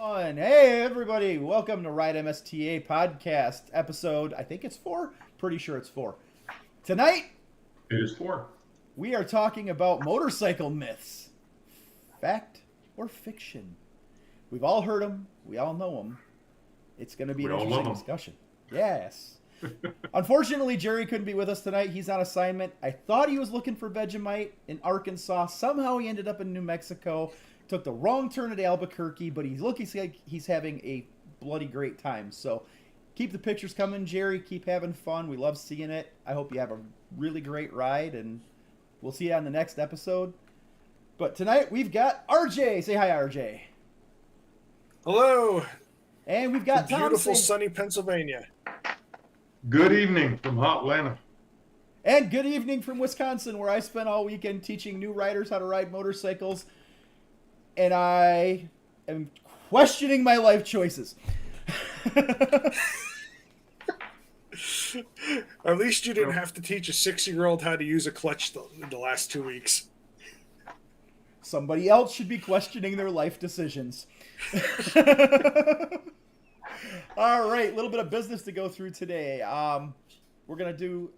And hey everybody, welcome to RideMSTA podcast episode, I think it's 4, pretty sure it's 4. Tonight, It is 4. we are talking about motorcycle myths. Fact or fiction? We've all heard them, we all know them. It's going to be an We all interesting love 'em. discussion. Yes. Unfortunately, Jerry couldn't be with us tonight. He's on assignment. I thought he was looking for Vegemite in Arkansas. Somehow he ended up in New Mexico. Took the wrong turn at Albuquerque, but he's looking like he's having a bloody great time. So keep the pictures coming, Jerry. Keep having fun. We love seeing it. I hope you have a really great ride, and we'll see you on the next episode. But tonight we've got RJ. Say hi, RJ. Hello, And we've got Tom. beautiful Say- sunny Pennsylvania. Good evening from hot Atlanta. And good evening from Wisconsin, where I spent all weekend teaching new riders how to ride motorcycles. And I am questioning my life choices. At least you didn't have to teach a 6-year-old how to use a clutch the last 2 weeks. Somebody else should be questioning their life decisions. All right, a little bit of business to go through today. We're going to do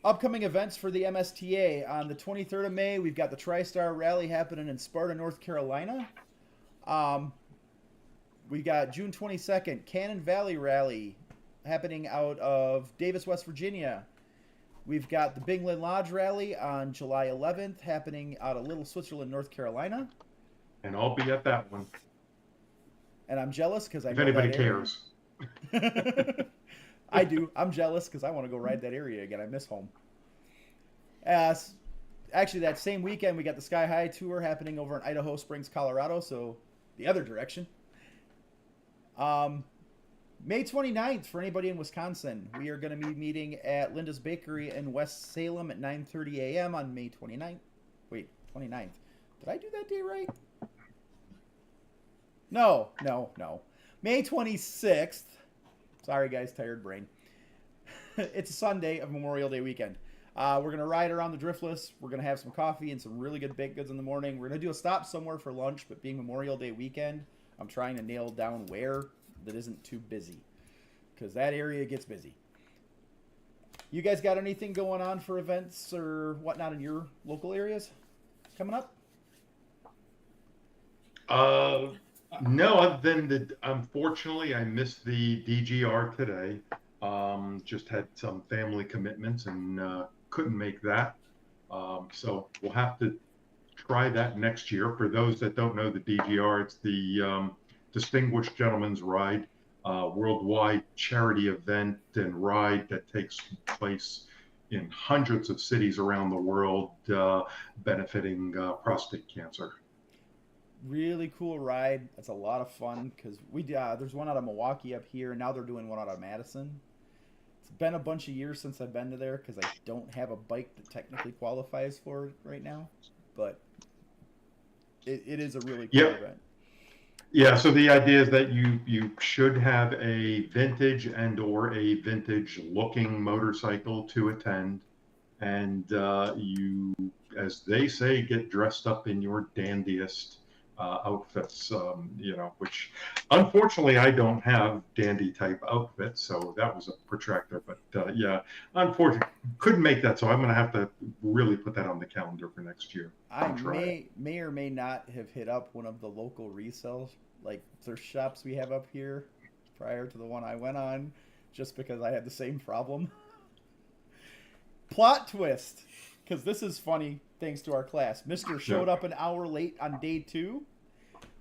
upcoming events for the MSTA. On the 23rd of May, we've got the TriStar Rally happening in Sparta, North Carolina. We got June 22nd, Cannon Valley Rally happening out of Davis, West Virginia. We've got the Bingland Lodge Rally on July 11th happening out of Little Switzerland, North Carolina. And I'll be at that one, And I'm jealous because I if know anybody that area. cares. I do. I'm jealous because I want to go ride that area again. I miss home. Actually, that same weekend, we got the Sky High Tour happening over in Idaho Springs, Colorado, so the other direction. May 29th, for anybody in Wisconsin, we are going to be meeting at Linda's Bakery in West Salem at 9:30 a.m. on May 29th. Wait, 29th. Did I do that day right? No. May 26th. Sorry, guys, tired brain. It's a Sunday of Memorial Day weekend. We're going to ride around the Driftless. We're going to have some coffee and some really good baked goods in the morning. We're going to do a stop somewhere for lunch, but being Memorial Day weekend, I'm trying to nail down where that isn't too busy, because that area gets busy. You guys got anything going on for events or whatnot in your local areas coming up? No, other than that, unfortunately, I missed the DGR today. Just had some family commitments and couldn't make that. So we'll have to try that next year. For those that don't know the DGR, it's the Distinguished Gentleman's Ride, worldwide charity event and ride that takes place in hundreds of cities around the world, benefiting prostate cancer. Really cool ride. It's a lot of fun because there's one out of Milwaukee up here, and now they're doing one out of Madison. It's been a bunch of years since I've been to there because I don't have a bike that technically qualifies for it right now, but it is a really cool event. Yeah, so the idea is that you should have a vintage and or a vintage looking motorcycle to attend, and you, as they say, get dressed up in your dandiest outfits, which unfortunately I don't have dandy type outfits, so that was a protractor. But unfortunately couldn't make that, so I'm going to have to really put that on the calendar for next year. I may or may not have hit up one of the local resales, like thrift shops we have up here prior to the one I went on, just because I had the same problem. Plot twist, because this is funny thanks to our class. Mr. showed up an hour late on day 2,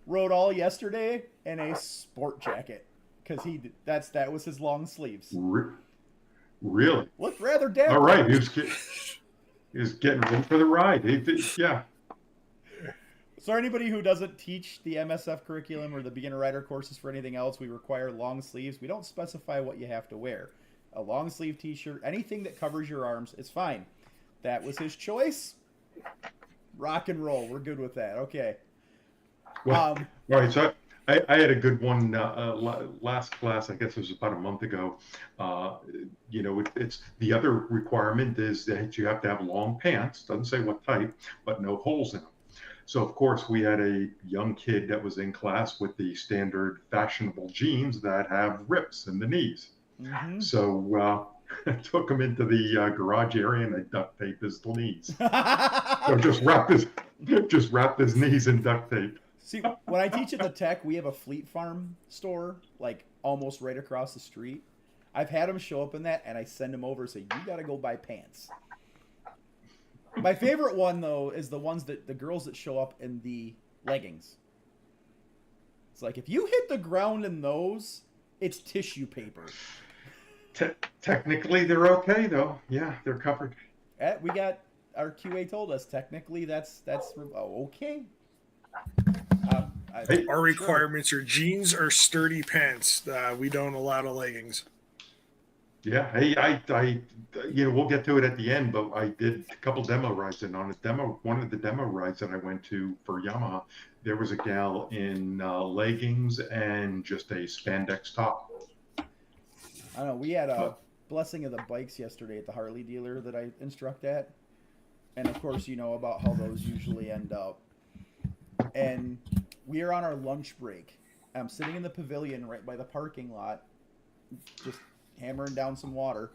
rode all yesterday in a sport jacket because that was his long sleeves. Really? Looked rather damn. All right, he was getting ready for the ride. Yeah. So anybody who doesn't teach the MSF curriculum or the beginner rider courses for anything else, we require long sleeves. We don't specify what you have to wear. A long sleeve t-shirt, anything that covers your arms is fine. That was his choice. Rock and roll. We're good with that. Okay. Well, all right. So I had a good one last class. I guess it was about a month ago. It's the other requirement is that you have to have long pants. Doesn't say what type, but no holes in them. So of course we had a young kid that was in class with the standard fashionable jeans that have rips in the knees. Mm-hmm. So I took him into the garage area and I duct taped his knees. So just wrapped his knees in duct tape. See, when I teach at the tech, we have a Fleet Farm store, like almost right across the street. I've had them show up in that, and I send them over and say, "You got to go buy pants." My favorite one though is the ones that the girls that show up in the leggings. It's like if you hit the ground in those, it's tissue paper. Technically, they're okay though. Yeah, they're covered. We got our QA told us technically that's okay. Our requirements are jeans or sturdy pants. We don't allow the leggings. Yeah, hey, I, we'll get to it at the end, but I did a couple demo rides, and on one of the demo rides that I went to for Yamaha, there was a gal in leggings and just a spandex top. I don't know. We had a blessing of the bikes yesterday at the Harley dealer that I instruct at, and of course, you know about how those usually end up. And we are on our lunch break. I'm sitting in the pavilion right by the parking lot, just hammering down some water,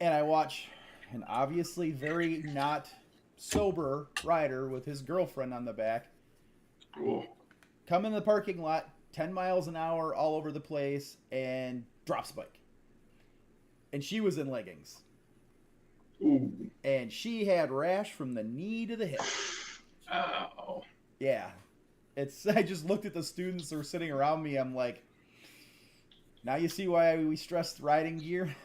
and I watch an obviously very not sober rider with his girlfriend on the back come in the parking lot 10 miles an hour all over the place and drops bike, and she was in leggings. Ooh. And she had rash from the knee to the hip. Oh. Yeah, I just looked at the students that were sitting around me. I'm like, now you see why we stressed riding gear?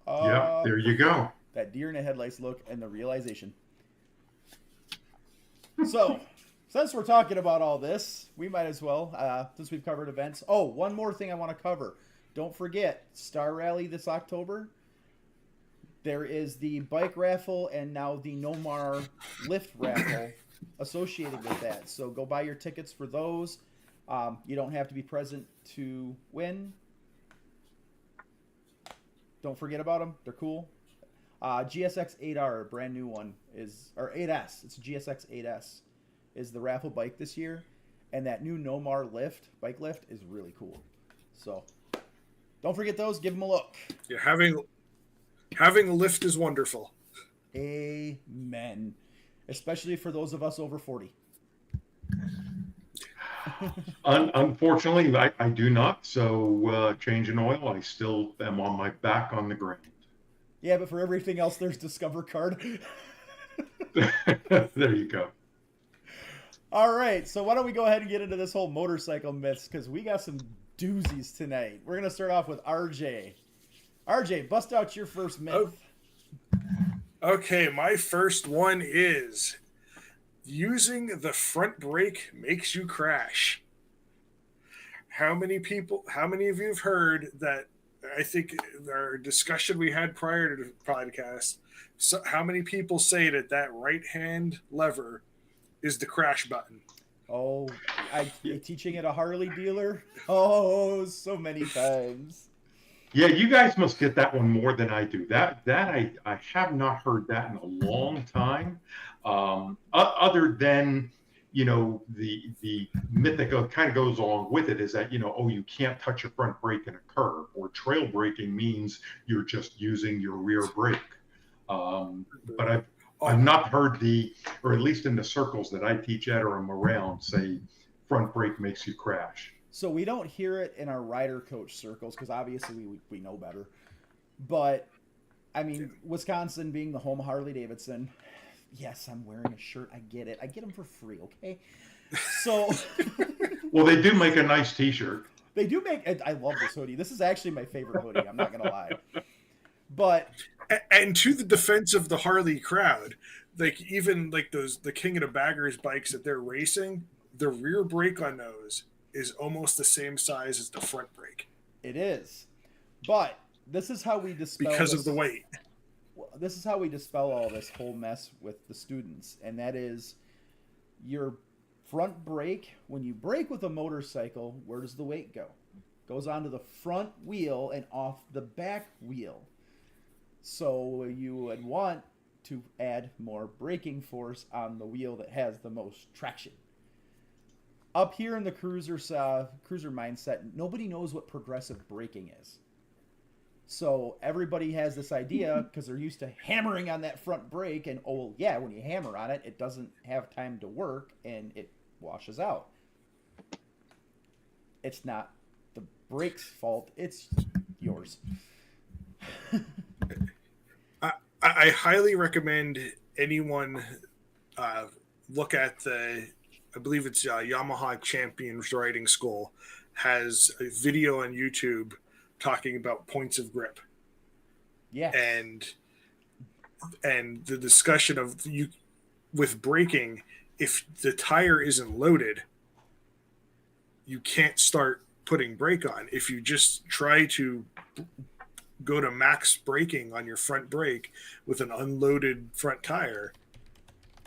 Yeah, there you go. That deer in the headlights look and the realization. So, since we're talking about all this, we might as well, since we've covered events. Oh, one more thing I want to cover. Don't forget, Star Rally this October. There is the bike raffle and now the Nomar lift raffle associated with that. So go buy your tickets for those. You don't have to be present to win. Don't forget about them. They're cool. GSX 8R, brand new one, or 8S. It's GSX 8S is the raffle bike this year. And that new Nomar bike lift, is really cool. So don't forget those. Give them a look. Yeah, having a lift is wonderful. Amen. Especially for those of us over 40. Unfortunately, I do not. So change in oil, I still am on my back on the ground. Yeah, but for everything else, there's Discover Card. There you go. All right, so why don't we go ahead and get into this whole motorcycle myths, because we got some doozies tonight. We're going to start off with RJ. RJ, bust out your first myth. Okay, my first one is using the front brake makes you crash. How many of you have heard that? I think our discussion we had prior to the podcast, so how many people say that right hand lever is the crash button? Oh, I teaching at a Harley dealer? Oh, so many times. Yeah, you guys must get that one more than I do. That I have not heard that in a long time. Other than, the myth that kind of goes along with it is that, you can't touch your front brake in a curve, or trail braking means you're just using your rear brake. But I've not heard or at least in the circles that I teach at or I'm around, say front brake makes you crash. So we don't hear it in our rider coach circles because obviously we know better. But, I mean, Wisconsin being the home of Harley Davidson, yes, I'm wearing a shirt. I get it. I get them for free, okay? So. Well, they do make a nice T-shirt. They do make. I love this hoodie. This is actually my favorite hoodie. I'm not going to lie. But. And to the defense of the Harley crowd, even the King of the Baggers bikes that they're racing, the rear brake on those is almost the same size as the front brake. It is. But this is how we dispel because of the weight. This is how we dispel all this whole mess with the students, and that is your front brake. When you brake with a motorcycle, where does the weight go? Goes onto the front wheel and off the back wheel. So you would want to add more braking force on the wheel that has the most traction. Up here in the cruiser mindset, nobody knows what progressive braking is. So everybody has this idea because they're used to hammering on that front brake, and oh yeah, when you hammer on it, it doesn't have time to work and it washes out. It's not the brake's fault, it's yours. I highly recommend anyone look at I believe it's Yamaha Champions Riding School has a video on YouTube talking about points of grip. Yeah. And the discussion of with braking, if the tire isn't loaded, you can't start putting brake on. If you just try to go to max braking on your front brake with an unloaded front tire,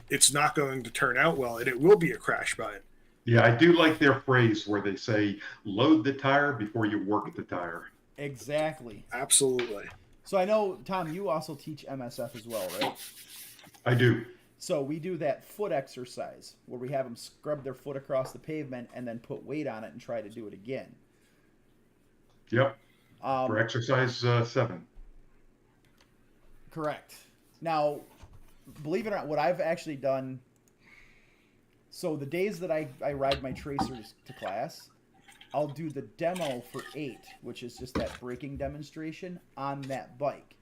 it's not going to turn out well, and it will be a crash bite. Yeah, I do like their phrase where they say, load the tire before you work the tire. Exactly. Absolutely. So I know, Tom, you also teach MSF as well, right? I do. So we do that foot exercise where we have them scrub their foot across the pavement and then put weight on it and try to do it again. Yep. For exercise 7. Correct. Now, believe it or not, what I've actually done, so the days that I ride my tracers to class, I'll do the demo for 8, which is just that braking demonstration on that bike.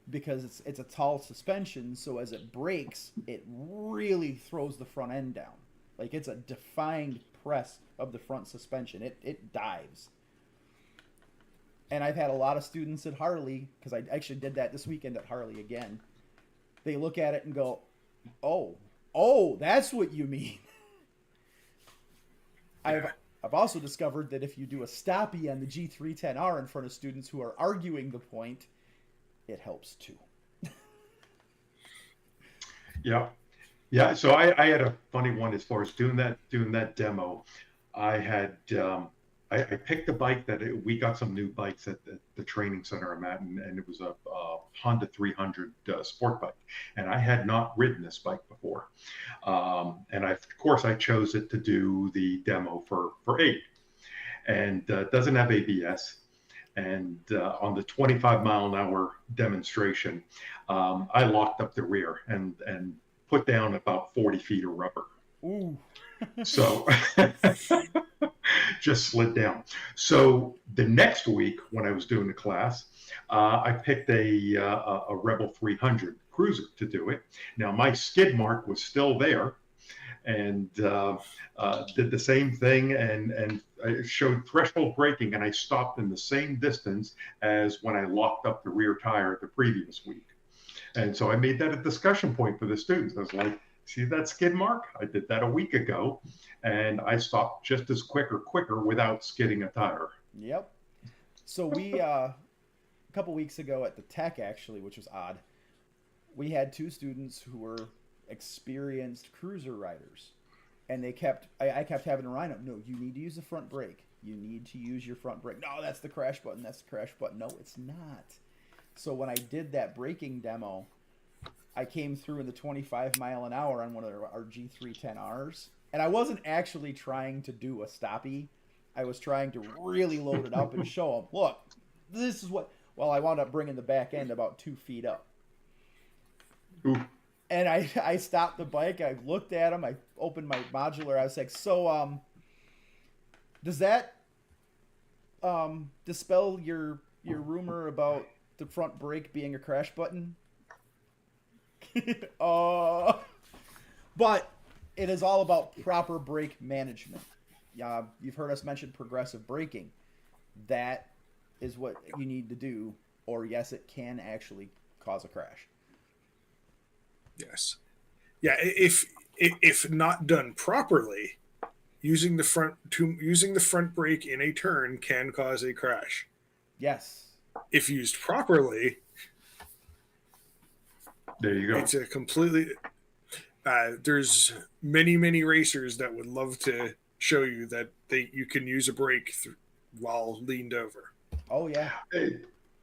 Because it's a tall suspension, so as it brakes, it really throws the front end down. Like, it's a defined press of the front suspension. It dives. And I've had a lot of students at Harley, because I actually did that this weekend at Harley again. They look at it and go, oh, that's what you mean. Yeah. I've also discovered that if you do a stoppie on the G310R in front of students who are arguing the point, it helps too. Yeah. Yeah. So I had a funny one as far as doing that demo. I had, I picked a bike we got some new bikes at the training center I'm at, and it was a Honda 300 sport bike. And I had not ridden this bike before. And of course I chose it to do the demo for 8, and doesn't have ABS. And on the 25-mile-an-hour demonstration, I locked up the rear and put down about 40 feet of rubber. Ooh. So just slid down. So the next week when I was doing the class, I picked a Rebel 300 cruiser to do it. Now my skid mark was still there, and did the same thing, and I showed threshold braking, and I stopped in the same distance as when I locked up the rear tire the previous week. And so I made that a discussion point for the students. I was like, see that skid mark? I did that a week ago, and I stopped just as quicker without skidding a tire. Yep. So we, a couple weeks ago at the Tech, actually, which was odd, we had 2 students who were experienced cruiser riders, and I kept having to remind them, no, you need to use the front brake. You need to use your front brake. No, that's the crash button. That's the crash button. No, it's not. So when I did that braking demo, I came through in the 25 mile an hour on one of our G310Rs, and I wasn't actually trying to do a stoppie. I was trying to really load it up and show them, look, this is what. Well, I wound up bringing the back end about 2 feet up. Ooh. And I stopped the bike. I looked at him. I opened my modular. I was like, so, does that dispel your rumor about the front brake being a crash button? But it is all about proper brake management. You've heard us mention progressive braking. That is what you need to do, or yes, it can actually cause a crash. Yes. Yeah, if not done properly, using the front brake in a turn can cause a crash. Yes. If used properly, there you go. It's a completely. There's many racers that would love to show you that you can use a brake while leaned over. Oh yeah.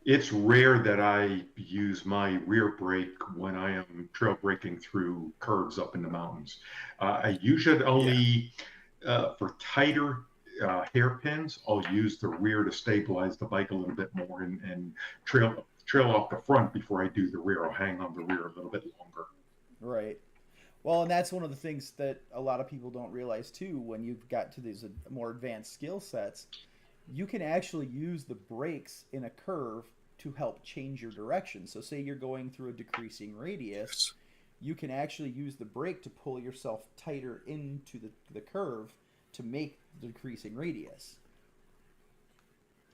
It's rare that I use my rear brake when I am trail braking through curves up in the mountains. I use it Yeah. only for tighter hairpins. I'll use the rear to stabilize the bike a little bit more and trail off the front before I do the rear. I'll hang on the rear a little bit longer. Right. Well, and that's one of the things that a lot of people don't realize too. When you've got to these more advanced skill sets, you can actually use the brakes in a curve to help change your direction. So, say you're going through a decreasing radius, Yes. you can actually use the brake to pull yourself tighter into the curve to make the decreasing radius.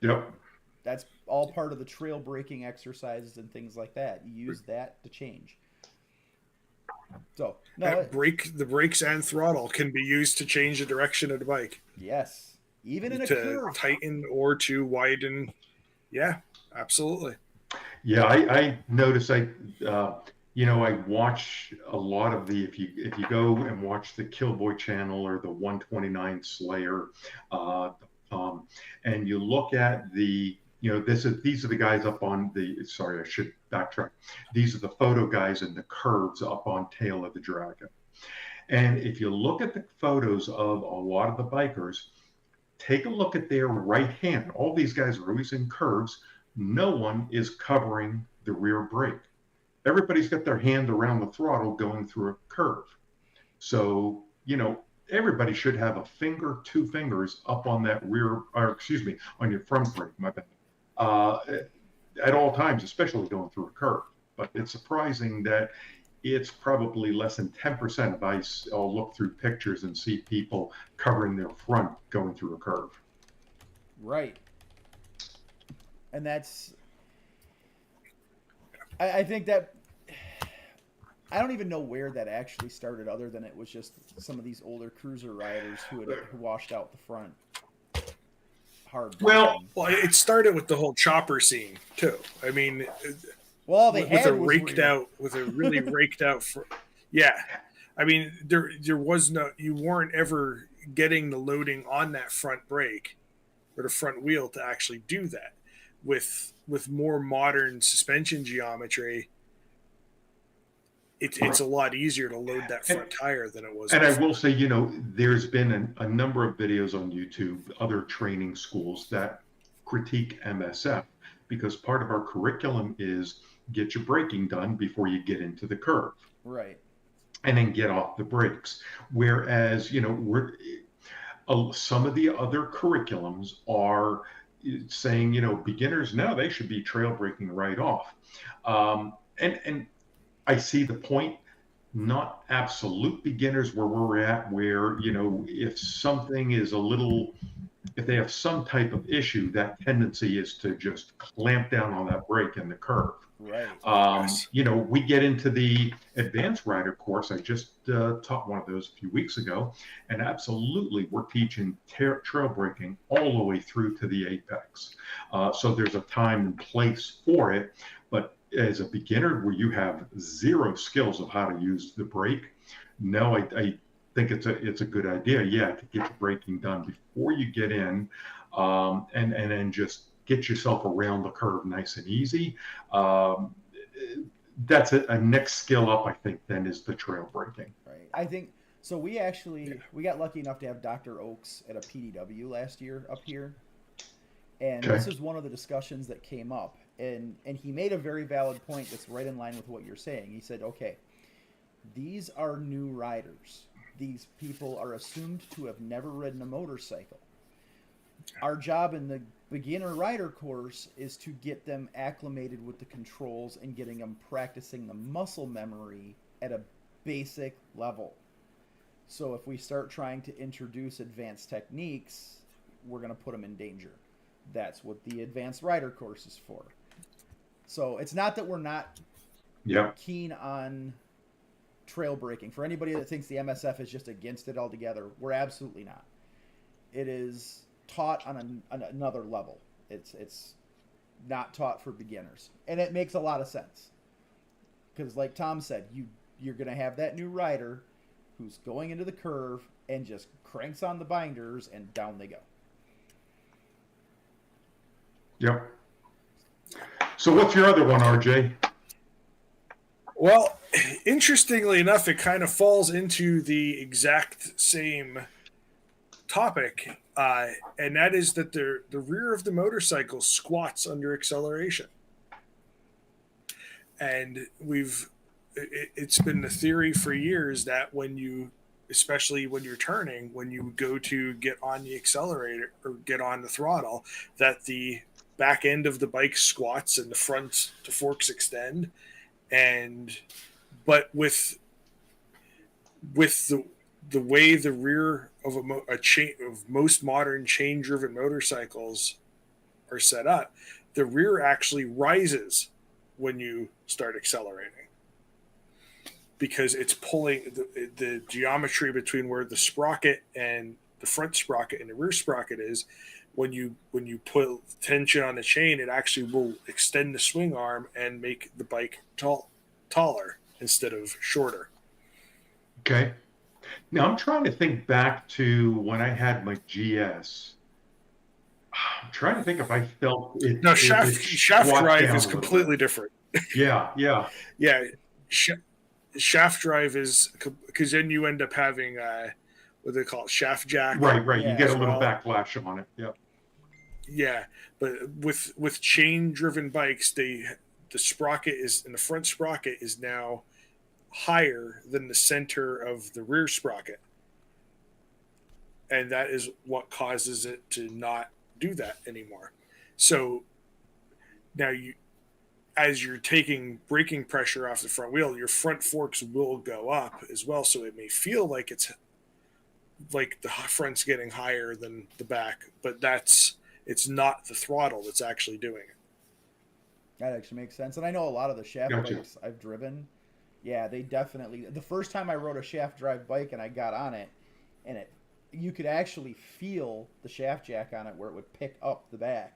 Yep. That's all part of the trail braking exercises and things like that. You use that to change. So, no, The brakes and throttle can be used to change the direction of the bike, yes, even in a to curve. tighten or to widen. Yeah, absolutely. Yeah, I notice I watch a lot of the if you go and watch the Killboy channel or the 129 Slayer, uh, and you look at these are the guys up on the sorry, I should backtrack. These are the photo guys in the curves up on Tail of the Dragon. And if you look at the photos of a lot of the bikers, take a look at their right hand. All these guys are always in curves. No one is covering the rear brake. Everybody's got their hand around the throttle going through a curve. So, everybody should have a finger, two fingers up on that rear, or excuse me, on your front brake, my bad, uh, at all times, especially going through a curve. But it's surprising that it's probably less than 10% of ice. I'll look through pictures and see people covering their front going through a curve. Right. And that's, I think that, I don't even know where that actually started other than it was just some of these older cruiser riders who washed out the front. Hard Well, braking. Well, it started with the whole chopper scene too. I mean, Well, all they with a had was raked rear. out, with a really raked out. Yeah, I mean, there was no, you weren't ever getting the loading on that front brake or the front wheel to actually do that. With more modern suspension geometry, it's a lot easier to load that and, front tire than it was and I before. will say, there's been a number of videos on YouTube, other training schools that critique MSF because part of our curriculum is get your braking done before you get into the curve Right. and then get off the brakes. Whereas, some of the other curriculums are saying, beginners now they should be trail braking right off. And I see the point. Not absolute beginners where we're at, where if something is if they have some type of issue, that tendency is to just clamp down on that brake in the curve. Right. Yes. We get into the advanced rider course. I just taught one of those a few weeks ago, and absolutely, we're teaching trail braking all the way through to the apex. So there's a time and place for it, but as a beginner, where you have zero skills of how to use the brake, no, I think it's a good idea, yeah, to get your braking done before you get in, and then just get yourself around the curve nice and easy. Um, that's a next skill up, I think, then is the trail braking. Right. I think so. We got lucky enough to have Dr. Oakes at a PDW last year up here, and Okay. this is one of the discussions that came up, and he made a very valid point that's right in line with what you're saying. He said, okay, these are new riders. These people are assumed to have never ridden a motorcycle. Our job in the beginner rider course is to get them acclimated with the controls and getting them practicing the muscle memory at a basic level. So if we start trying to introduce advanced techniques, we're going to put them in danger. That's what the advanced rider course is for. So it's not that we're not Yeah. keen on trail braking. For anybody that thinks the MSF is just against it altogether, we're absolutely not. It is taught on another level. It's not taught for beginners, and it makes a lot of sense because, like Tom said, you're going to have that new rider who's going into the curve and just cranks on the binders and down they go. Yep. So what's your other one, RJ? Well, interestingly enough, it kind of falls into the exact same topic, and that is that the rear of the motorcycle squats under acceleration. And it's been the theory for years that especially when you're turning, when you go to get on the accelerator or get on the throttle, that the back end of the bike squats and the forks extend. But with the way the rear of of most modern chain driven motorcycles are set up, the rear actually rises when you start accelerating, because it's pulling the geometry between where the sprocket and the front sprocket and the rear sprocket is. When you put tension on the chain, it actually will extend the swing arm and make the bike taller instead of shorter. Okay. Now I'm trying to think back to when I had my GS. I'm trying to think if I felt it. No, shaft drive is completely different. Yeah. Yeah. Shaft drive is because then you end up having what they call it, shaft jack. Right. Yeah, You get a little backlash on it. Yep. Yeah, but with chain driven bikes, the sprocket is, and the front sprocket is now higher than the center of the rear sprocket, and that is what causes it to not do that anymore. So now as you're taking braking pressure off the front wheel, your front forks will go up as well. So it may feel like it's like the front's getting higher than the back, but it's not the throttle that's actually doing it. That actually makes sense. And I know a lot of the shaft bikes I've driven. Yeah, they definitely. The first time I rode a shaft drive bike and I got on it, and you could actually feel the shaft jack on it where it would pick up the back.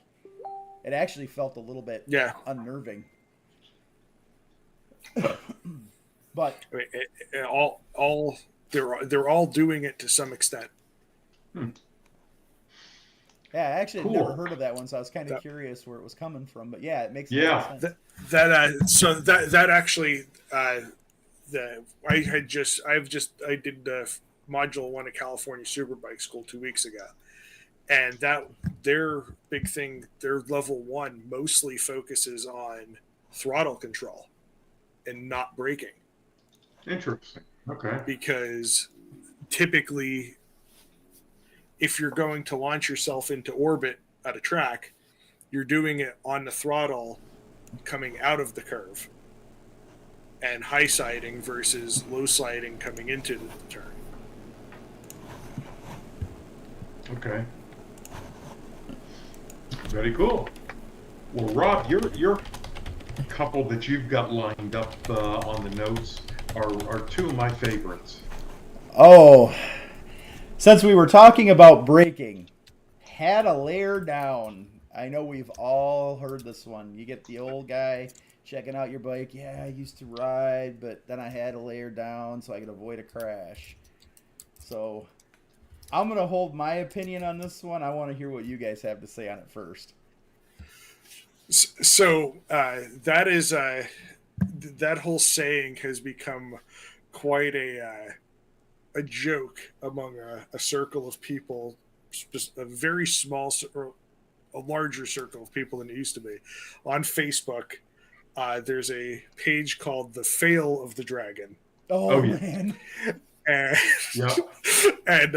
It actually felt a little bit unnerving. But I mean, they're all doing it to some extent. Yeah, I actually had never heard of that one, so I was kind of curious where it was coming from. But yeah, it makes sense. That actually, I did the module 1 at California Superbike School 2 weeks ago, and that their big thing, their level 1 mostly focuses on throttle control and not braking. Interesting. Okay. Because typically, if you're going to launch yourself into orbit at a track, you're doing it on the throttle coming out of the curve and high siding versus low sliding coming into the turn. Okay. Very cool. Well, Rob, your couple that you've got lined up on the notes are two of my favorites. Oh, since we were talking about braking, had a layer down. I know we've all heard this one. You get the old guy checking out your bike. Yeah, I used to ride, but then I had a layer down so I could avoid a crash. So I'm going to hold my opinion on this one. I want to hear what you guys have to say on it first. So that is that whole saying has become quite a joke among a circle of people, a very small or a larger circle of people than it used to be. On Facebook, there's a page called The Fail of the Dragon. Oh yeah. Man. And, yeah. And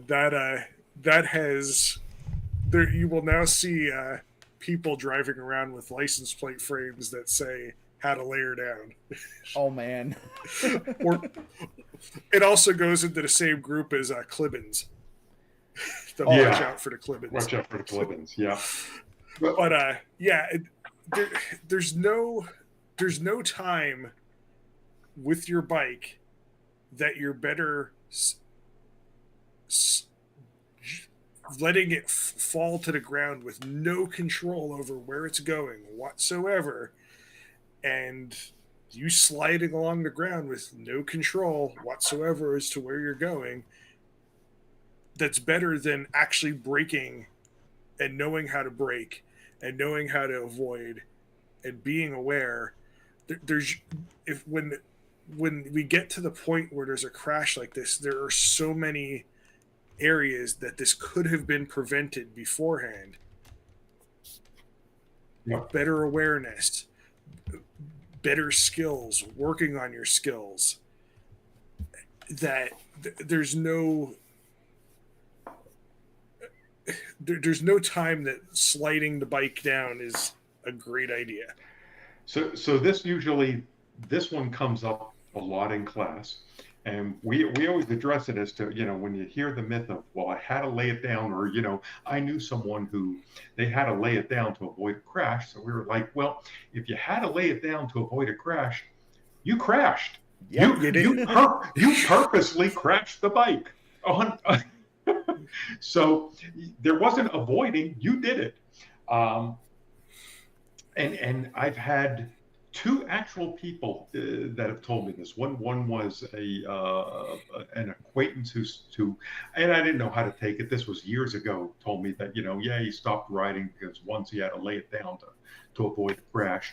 that has there. You will now see people driving around with license plate frames that say "How to Layer Down." Oh man. Or it also goes into the same group as Clibbins. Watch out for the Clibbins. Watch out for the Clibbins. Yeah. But there's no time with your bike that you're better letting it fall to the ground with no control over where it's going whatsoever, and you sliding along the ground with no control whatsoever as to where you're going. That's better than actually braking and knowing how to brake and knowing how to avoid and being aware, there's if when we get to the point where there's a crash like this, there are so many areas that this could have been prevented beforehand. Yep. Better awareness, better skills, working on your skills. That there's no time that sliding the bike down is a great idea. So this one comes up a lot in class, and we always address it as to, when you hear the myth of, well, I had to lay it down, or, I knew someone who they had to lay it down to avoid a crash. So we were like, well, if you had to lay it down to avoid a crash, you crashed. Yep. You purposely crashed the bike. So there wasn't avoiding, you did it. And I've had two actual people that have told me this. One was an acquaintance who, and I didn't know how to take it. This was years ago. Told me that he stopped riding because once he had to lay it down to avoid a crash.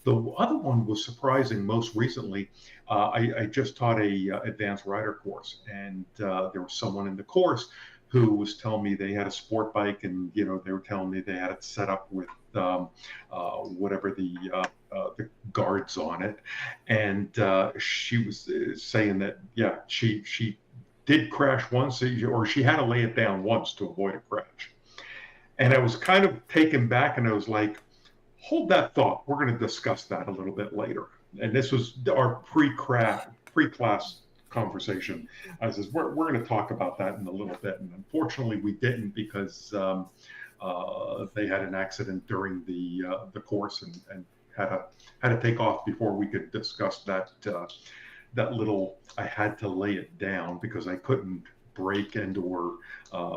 The other one was surprising. Most recently, I just taught a advanced rider course, and there was someone in the course who was telling me they had a sport bike, and they were telling me they had it set up with whatever the guards on it, and she was saying that she did crash once, or she had to lay it down once to avoid a crash. And I was kind of taken back, and I was like, hold that thought, we're going to discuss that a little bit later. And this was our pre-class conversation. I says, we're going to talk about that in a little bit. And unfortunately we didn't, because they had an accident during the course, and had to take off before we could discuss that little, I had to lay it down because I couldn't brake or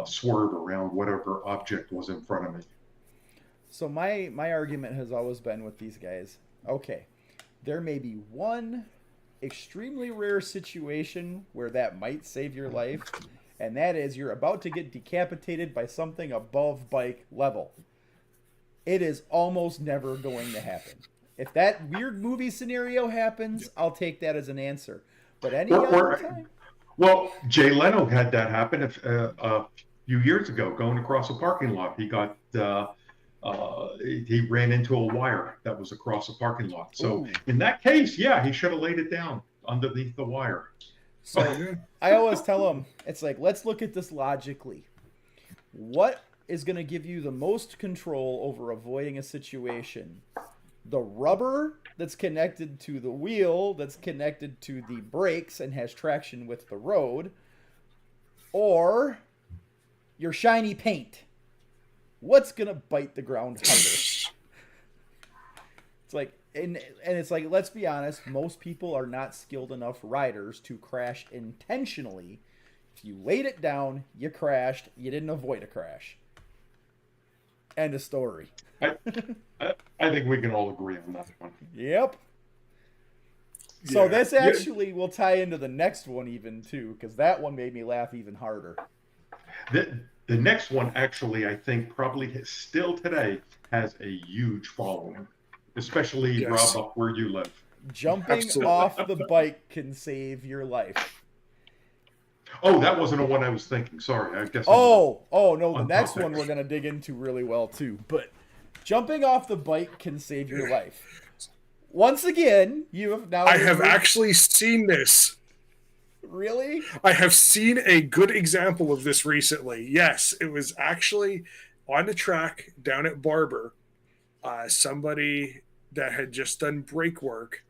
swerve around whatever object was in front of me. So my argument has always been with these guys, okay, there may be one extremely rare situation where that might save your life, and that is you're about to get decapitated by something above bike level. It is almost never going to happen. If that weird movie scenario happens, I'll take that as an answer. But any other time? Well, Jay Leno had that happen a few years ago, going across a parking lot. He got he ran into a wire that was across a parking lot. So in that case, he should have laid it down underneath the wire. So I always tell them, it's like, let's look at this logically. What is going to give you the most control over avoiding a situation? The rubber that's connected to the wheel, that's connected to the brakes and has traction with the road, or your shiny paint? What's going to bite the ground harder? It's like, and it's like, let's be honest, most people are not skilled enough riders to crash intentionally. If you laid it down, you crashed, you didn't avoid a crash. End of story. I think we can all agree on that one. Yep. So this actually will tie into the next one even too, because that one made me laugh even harder. The next one, actually, I think probably still today has a huge following, especially Rob, up where you live. Jumping off the bike can save your life. Oh, that wasn't the one I was thinking. Sorry, I guess. No, the next one we're gonna dig into really well too. But jumping off the bike can save your life. Once again, you have now. I have actually seen this. Really? I have seen a good example of this recently. Yes, it was actually on the track down at Barber. Somebody that had just done brake work.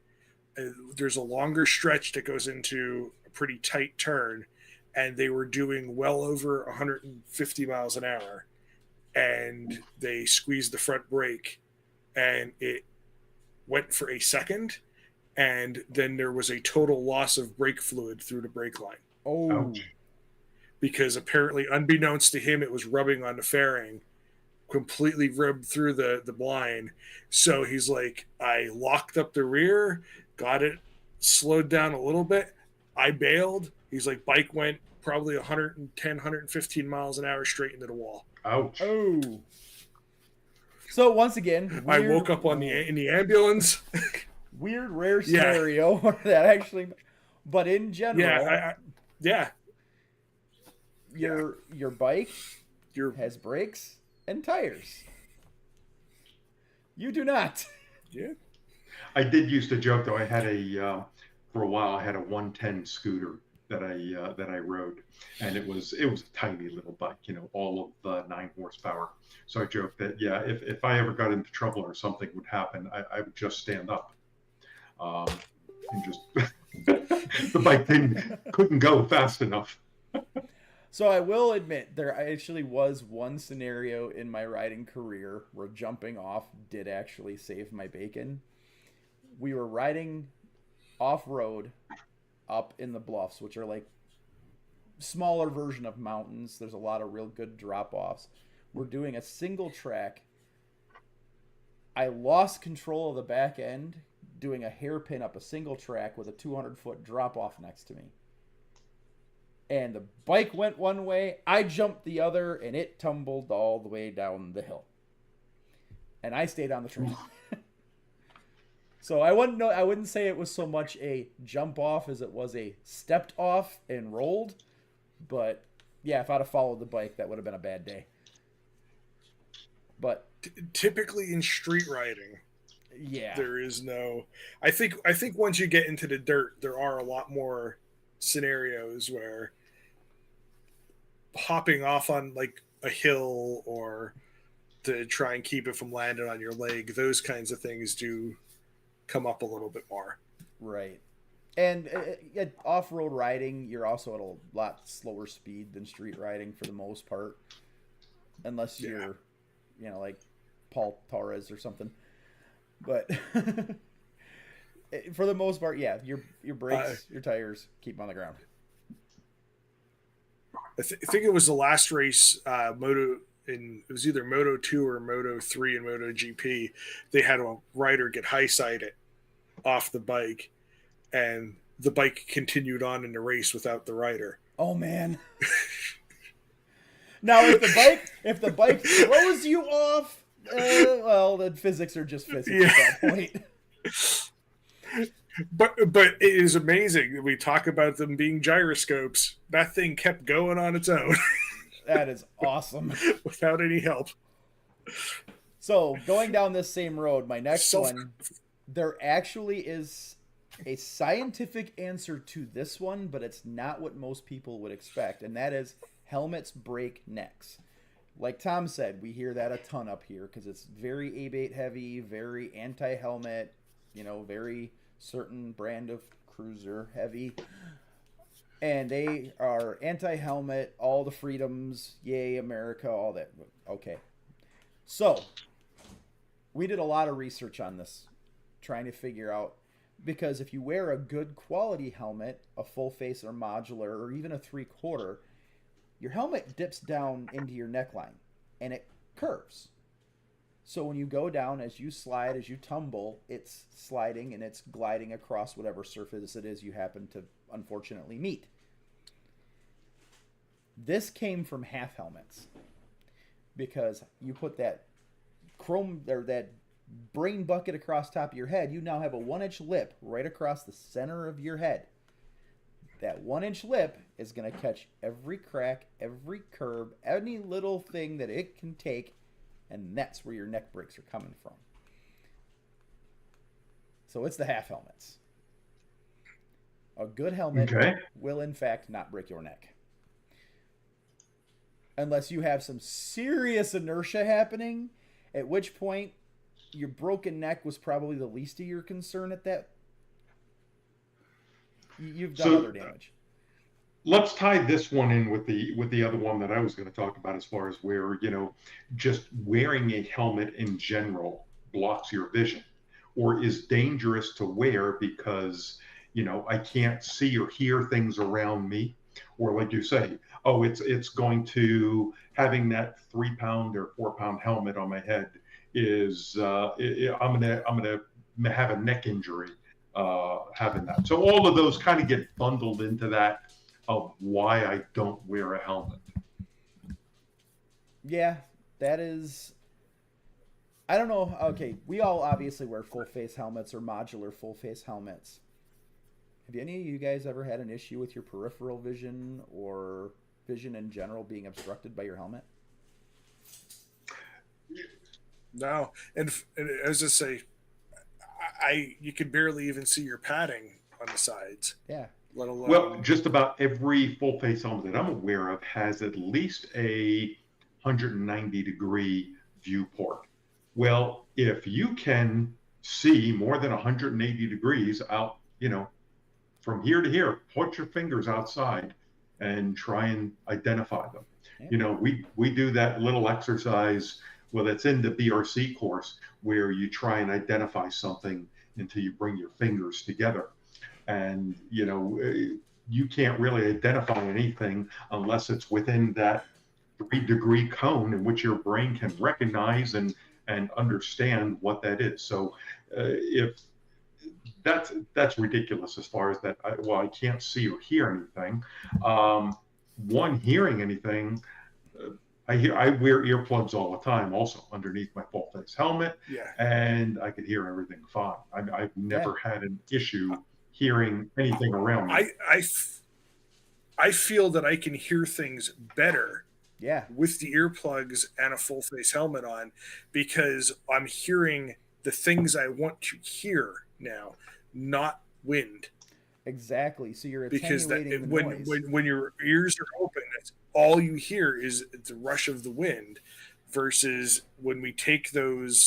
There's a longer stretch that goes into a pretty tight turn, and they were doing well over 150 miles an hour, and they squeezed the front brake, and it went for a second, and then there was a total loss of brake fluid through the brake line. Oh. Ouch. Because apparently, unbeknownst to him, it was rubbing on the fairing, completely rubbed through the blind. So he's like, I locked up the rear, got it slowed down a little bit. I bailed. He's like, bike went probably 110, 115 miles an hour straight into the wall. Ouch. Oh. So once again, I woke up in the ambulance. Weird, rare scenario where that actually, but in general, yeah, your bike has brakes and tires. You do not. Yeah. I did used to joke though. I had for a while I had a 110 scooter that I rode, and it was a tiny little bike, all of 9 horsepower. So I joked that if I ever got into trouble or something would happen, I would just stand up, and just the bike couldn't go fast enough. So I will admit there actually was one scenario in my riding career where jumping off did actually save my bacon. We were riding off-road up in the bluffs, which are like smaller version of mountains. There's a lot of real good drop-offs. We're doing a single track. I lost control of the back end doing a hairpin up a single track with a 200-foot drop-off next to me. And the bike went one way, I jumped the other, and it tumbled all the way down the hill. And I stayed on the trail. So I wouldn't say it was so much a jump off as it was a stepped off and rolled. But yeah, if I'd have followed the bike, that would have been a bad day. But typically in street riding, yeah, there is no. I think once you get into the dirt, there are a lot more scenarios where hopping off on like a hill or to try and keep it from landing on your leg, those kinds of things do come up a little bit more. Right. And off-road riding, you're also at a lot slower speed than street riding for the most part. Unless you're, like Paul Torres or something. But for the most part, your brakes, your tires, keep them on the ground. I think it was the last race, it was either Moto 2 or Moto 3 and Moto GP. They had a rider get high-sided off the bike, and the bike continued on in the race without the rider. Oh man! Now, if the bike throws you off, well, then physics are just physics at that point. But it is amazing. We talk about them being gyroscopes. That thing kept going on its own. That is awesome. Without any help. So, going down this same road, my next one, there actually is a scientific answer to this one, but it's not what most people would expect, and that is helmets break necks. Like Tom said, we hear that a ton up here because it's very abate heavy, very anti-helmet, very certain brand of cruiser heavy. And they are anti-helmet, all the freedoms, yay, America, all that. Okay. So, we did a lot of research on this, trying to figure out, because if you wear a good quality helmet, a full face or modular, or even a 3/4, your helmet dips down into your neckline, and it curves. So when you go down, as you slide, as you tumble, it's sliding and it's gliding across whatever surface it is you happen to unfortunately meet. This came from half helmets, because you put that chrome or that brain bucket across top of your head, you now have a 1-inch lip right across the center of your head. That 1-inch lip is going to catch every crack, every curb, any little thing that it can take, and that's where your neck breaks are coming from. So it's the half helmets. A good helmet will, in fact, not break your neck. Unless you have some serious inertia happening, at which point your broken neck was probably the least of your concern at that. You've done other damage. Let's tie this one in with the other one that I was going to talk about, as far as where, just wearing a helmet in general blocks your vision or is dangerous to wear because, I can't see or hear things around me. Or like you say, it's going to, having that 3-pound or 4-pound helmet on my head is I'm gonna have a neck injury having that. So all of those kind of get bundled into that of why I don't wear a helmet. Yeah, that is. I don't know. Okay, we all obviously wear full face helmets or modular full face helmets. Have any of you guys ever had an issue with your peripheral vision or vision in general being obstructed by your helmet? No, and as I say, I you can barely even see your padding on the sides, Yeah. let Well, alone. just about every full face helmet that I'm aware of has at least a 190-degree viewport. Well, if you can see more than 180 degrees out, from here to here, put your fingers outside and try and identify them. Yeah. We do that little exercise, well, that's in the BRC course, where you try and identify something until you bring your fingers together. And you can't really identify anything unless it's within that 3-degree cone in which your brain can recognize and understand what that is. So if that's ridiculous as far as that. I can't see or hear anything. One, hearing anything. I wear earplugs all the time, also underneath my full face helmet, Yeah, and I could hear everything fine. I've never had an issue hearing anything around me. I feel that I can hear things better Yeah. with the earplugs and a full face helmet on because I'm hearing the things I want to hear now, not wind. Exactly. So you're Because attenuating the when, noise. when your ears are open, that's all you hear is the rush of the wind. Versus when we take the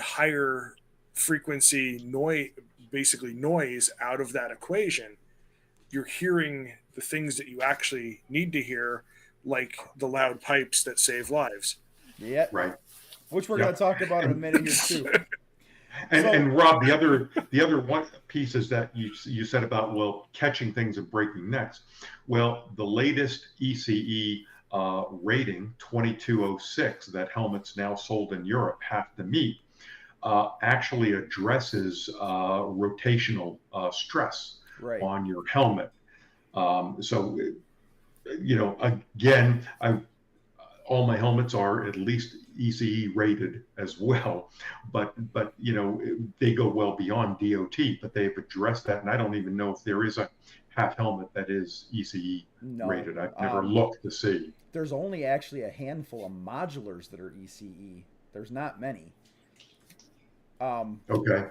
higher frequency noise, basically noise, out of that equation, you're hearing the things that you actually need to hear, like the loud pipes that save lives. Yeah. Right. Which we're going to talk about in a minute here too. And Rob, the other one piece is that you said about, well, catching things and breaking necks. Well, the latest ECE rating 2206 that helmets now sold in Europe have to meet actually addresses rotational stress Right. on your helmet. So again, all my helmets are at least ECE rated as well, but they go well beyond DOT, but they've addressed that, and I don't even know if there is a half helmet that is ECE rated. I've never looked to see. There's only actually a handful of modulars that are ECE. There's not many. Okay.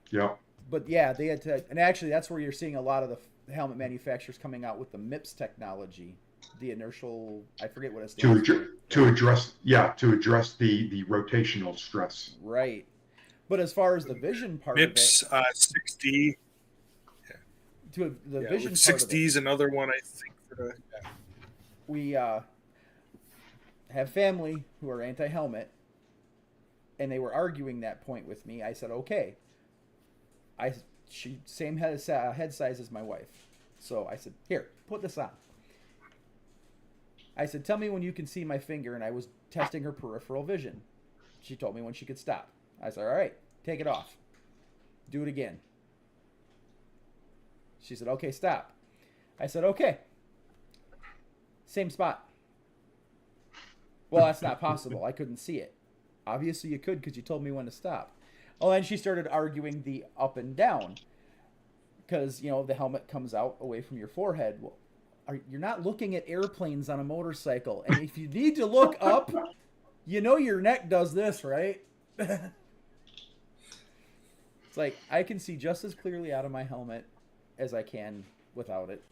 Yeah. But yeah, they had to, and actually that's where you're seeing a lot of the helmet manufacturers coming out with the MIPS technology, the inertial, I forget what it stands for. To address the rotational stress. Right. But as far as the vision part MIPS of it, 6D. to the vision part 6D is of it, another one, I think. we have family who are anti-helmet, and they were arguing that point with me. I said, okay. She same head size as my wife, so I said, here, put this on. I said, tell me when you can see my finger, and I was testing her peripheral vision. She told me when she could stop. I said, all right, take it off. Do it again. She said, okay, stop. I said, okay. Same spot. Well, that's not possible. I couldn't see it. Obviously, you could because you told me when to stop. Oh, and she started arguing the up and down because, the helmet comes out away from your forehead. Well, you're not looking at airplanes on a motorcycle. And if you need to look up, your neck does this, right? It's like I can see just as clearly out of my helmet as I can without it.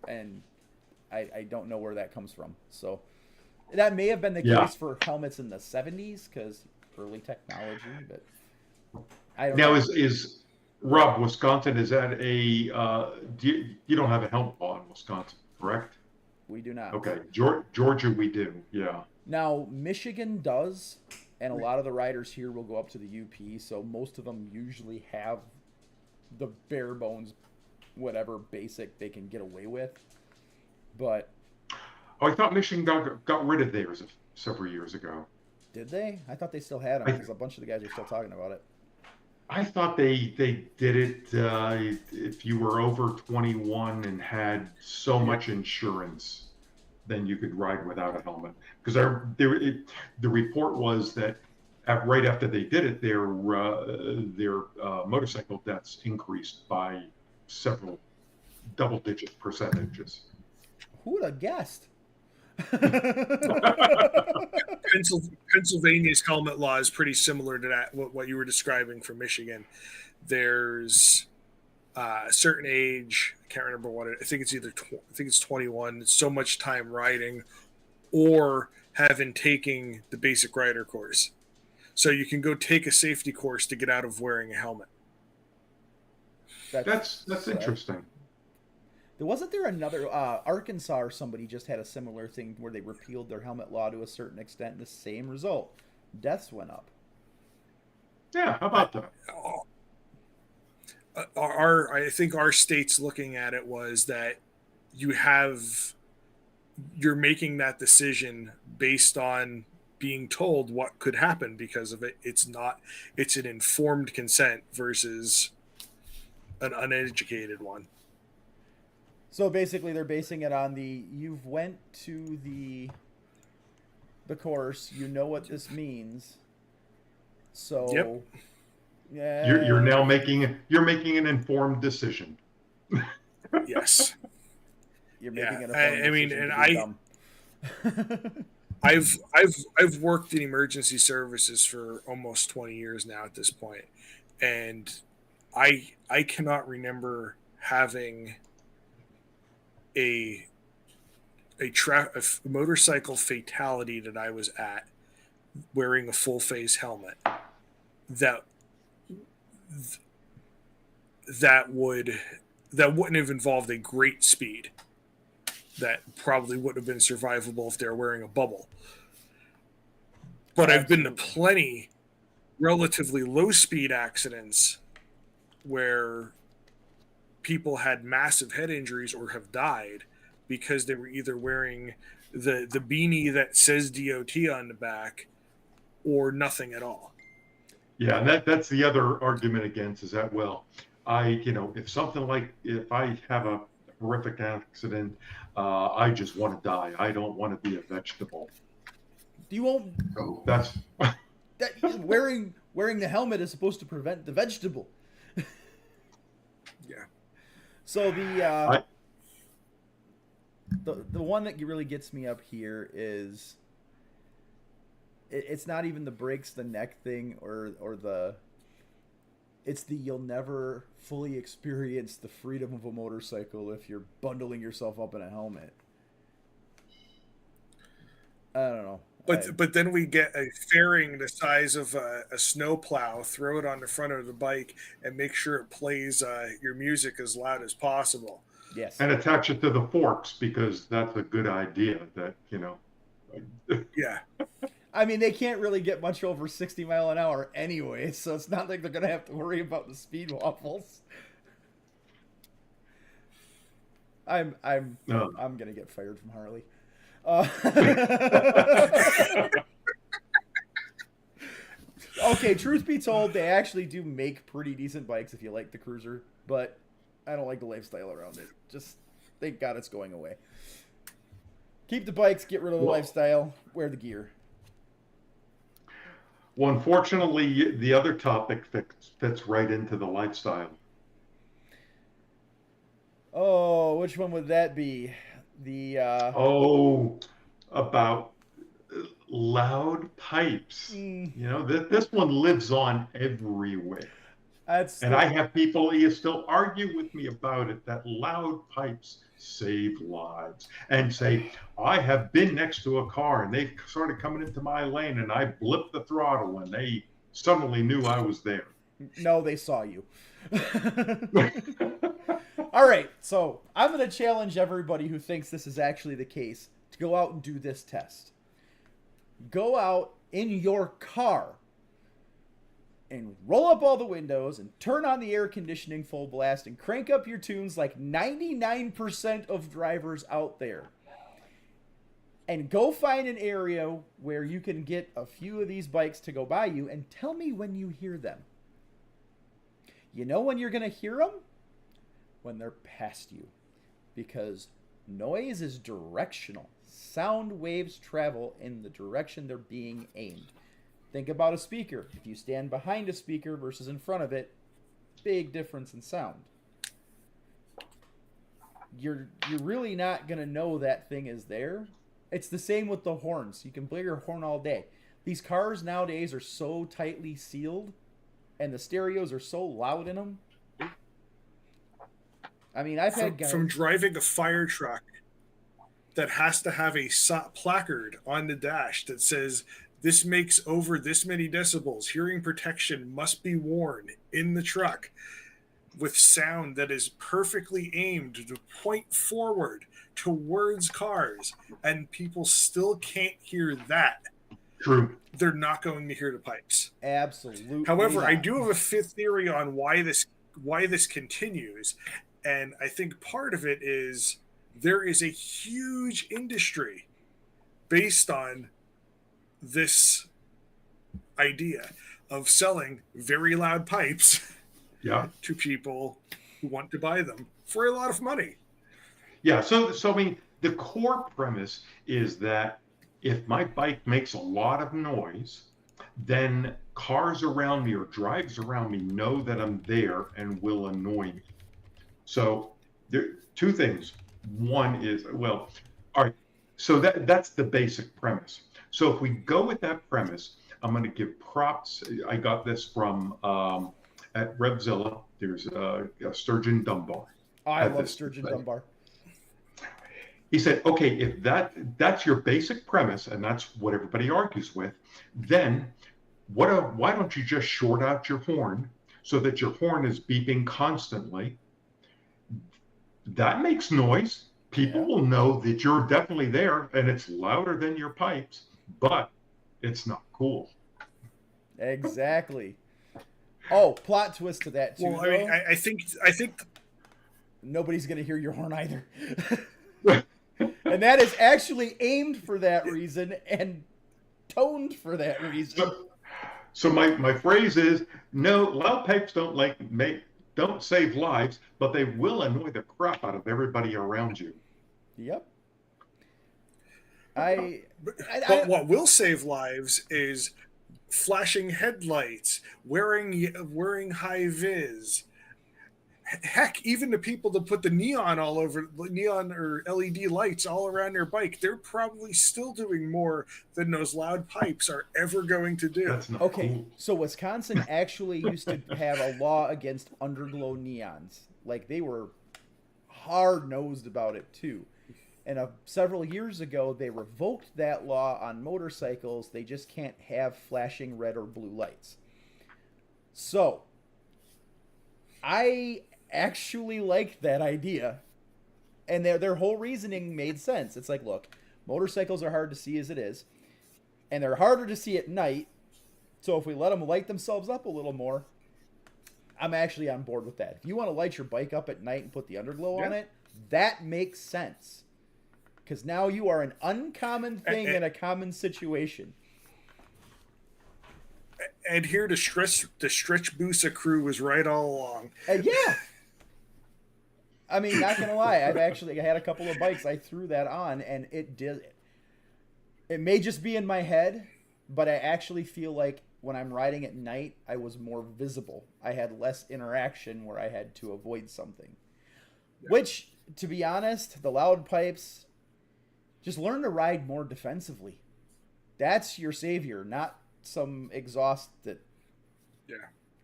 And I don't know where that comes from. So that may have been the case for helmets in the 70s because early technology, but I don't know. Now is Rob, Wisconsin, is that you don't have a helmet law in Wisconsin, correct? We do not. Okay. Georgia, we do. Yeah. Now, Michigan does, and a lot of the riders here will go up to the UP, so most of them usually have the bare bones, whatever basic they can get away with. But I thought Michigan got rid of theirs several years ago. Did they? I thought they still had them because a bunch of the guys are still talking about it. I thought they did it if you were over 21 and had so much insurance, then you could ride without a helmet. Because the report was that right after they did it, their motorcycle deaths increased by several double-digit percentages. Who would have guessed? Pennsylvania's helmet law is pretty similar to that. What you were describing from Michigan. There's a certain age. I can't remember what it. I think it's I think it's 21. It's so much time riding, or having taking the basic rider course. So you can go take a safety course to get out of wearing a helmet. That's interesting. Wasn't there another Arkansas or somebody just had a similar thing where they repealed their helmet law to a certain extent, and the same result, deaths went up. Yeah, how about that? I think our state's looking at it was that you're making that decision based on being told what could happen because of it. It's an informed consent versus an uneducated one. So basically, they're basing it on you've went to the course, you know what this means. So, yep. Yeah, you're now making an informed decision. Yes, you're making an informed decision. I've worked in emergency services for almost 20 years now at this point, and I cannot remember having a motorcycle fatality that I was at wearing a full face helmet that wouldn't have involved a great speed. That probably wouldn't have been survivable if they were wearing a bubble. But I've been to plenty relatively low speed accidents where people had massive head injuries or have died because they were either wearing the beanie that says DOT on the back or nothing at all. Yeah, and that's the other argument against is that, well, if I have a horrific accident, I just want to die. I don't want to be a vegetable. You won't. So that's wearing the helmet is supposed to prevent the vegetable. Yeah. So the one that really gets me up here is it's not even the breaks the neck thing or it's you'll never fully experience the freedom of a motorcycle if you're bundling yourself up in a helmet. I don't know. But then we get a fairing the size of a snowplow, throw it on the front of the bike, and make sure it plays your music as loud as possible. Yes. And attach it to the forks because that's a good idea. Yeah. I mean, they can't really get much over 60 mile an hour anyway, so it's not like they're going to have to worry about the speed waffles. I'm going to get fired from Harley. Okay, truth be told, they actually do make pretty decent bikes if you like the Cruiser, but I don't like the lifestyle around it. Just thank God it's going away. Keep the bikes, get rid of the lifestyle, wear the gear. Well, unfortunately, the other topic fits right into the lifestyle. Oh, which one would that be? About loud pipes. This one lives on everywhere. I have people still argue with me about it, that loud pipes save lives, and say, I have been next to a car and they started coming into my lane and I blipped the throttle and they suddenly knew I was there. No, they saw you. All right, so I'm going to challenge everybody who thinks this is actually the case to go out and do this test. Go out in your car and roll up all the windows and turn on the air conditioning full blast and crank up your tunes like 99% of drivers out there. And go find an area where you can get a few of these bikes to go by you and tell me when you hear them. You know when you're going to hear them? When they're past you. Because noise is directional. Sound waves travel in the direction they're being aimed. Think about a speaker. If you stand behind a speaker versus in front of it, big difference in sound. You're really not going to know that thing is there. It's the same with the horns. You can blow your horn all day. These cars nowadays are so tightly sealed, and the stereos are so loud in them. I mean, I've had guys... From driving a fire truck that has to have a placard on the dash that says, this makes over this many decibels. Hearing protection must be worn in the truck, with sound that is perfectly aimed to point forward towards cars, and people still can't hear that. True. They're not going to hear the pipes. Absolutely. However, not. I do have a fifth theory on why this continues, and I think part of it is there is a huge industry based on this idea of selling very loud pipes to people who want to buy them for a lot of money. Yeah, so I mean, the core premise is that if my bike makes a lot of noise, then cars around me or drives around me know that I'm there and will annoy me. So there are two things. One is, well, all right, so that's the basic premise. So if we go with that premise, I'm going to give props. I got this from at Revzilla. There's a Sturgeon Dunbar. Oh, I love Sturgeon Dunbar. He said, okay, if that's your basic premise, and that's what everybody argues with, then why don't you just short out your horn so that your horn is beeping constantly? That makes noise. People will know that you're definitely there, and it's louder than your pipes, but it's not cool. Exactly. Oh, plot twist to that too. Well, I mean, I think nobody's going to hear your horn either. And that is actually aimed for that reason and toned for that reason. So my phrase is, no, loud pipes don't save lives, but they will annoy the crap out of everybody around you. Yep. But what will save lives is flashing headlights, wearing high vis. Heck, even the people that put the neon or LED lights all around their bike, they're probably still doing more than those loud pipes are ever going to do. That's not cool. So Wisconsin actually used to have a law against underglow neons. Like, they were hard-nosed about it too. And several years ago, they revoked that law on motorcycles. They just can't have flashing red or blue lights. So, I actually liked that idea. And their whole reasoning made sense. It's like, look, motorcycles are hard to see as it is. And they're harder to see at night. So if we let them light themselves up a little more, I'm actually on board with that. If you want to light your bike up at night and put the underglow on it, that makes sense. Because now you are an uncommon thing in a common situation. And here the Stretch Busa crew was right all along. Yeah. I mean, not going to lie. I had a couple of bikes. I threw that on, and it did. It may just be in my head, but I actually feel like when I'm riding at night, I was more visible. I had less interaction where I had to avoid something. Yeah. Which, to be honest, the loud pipes, just learn to ride more defensively. That's your savior, not some exhaust that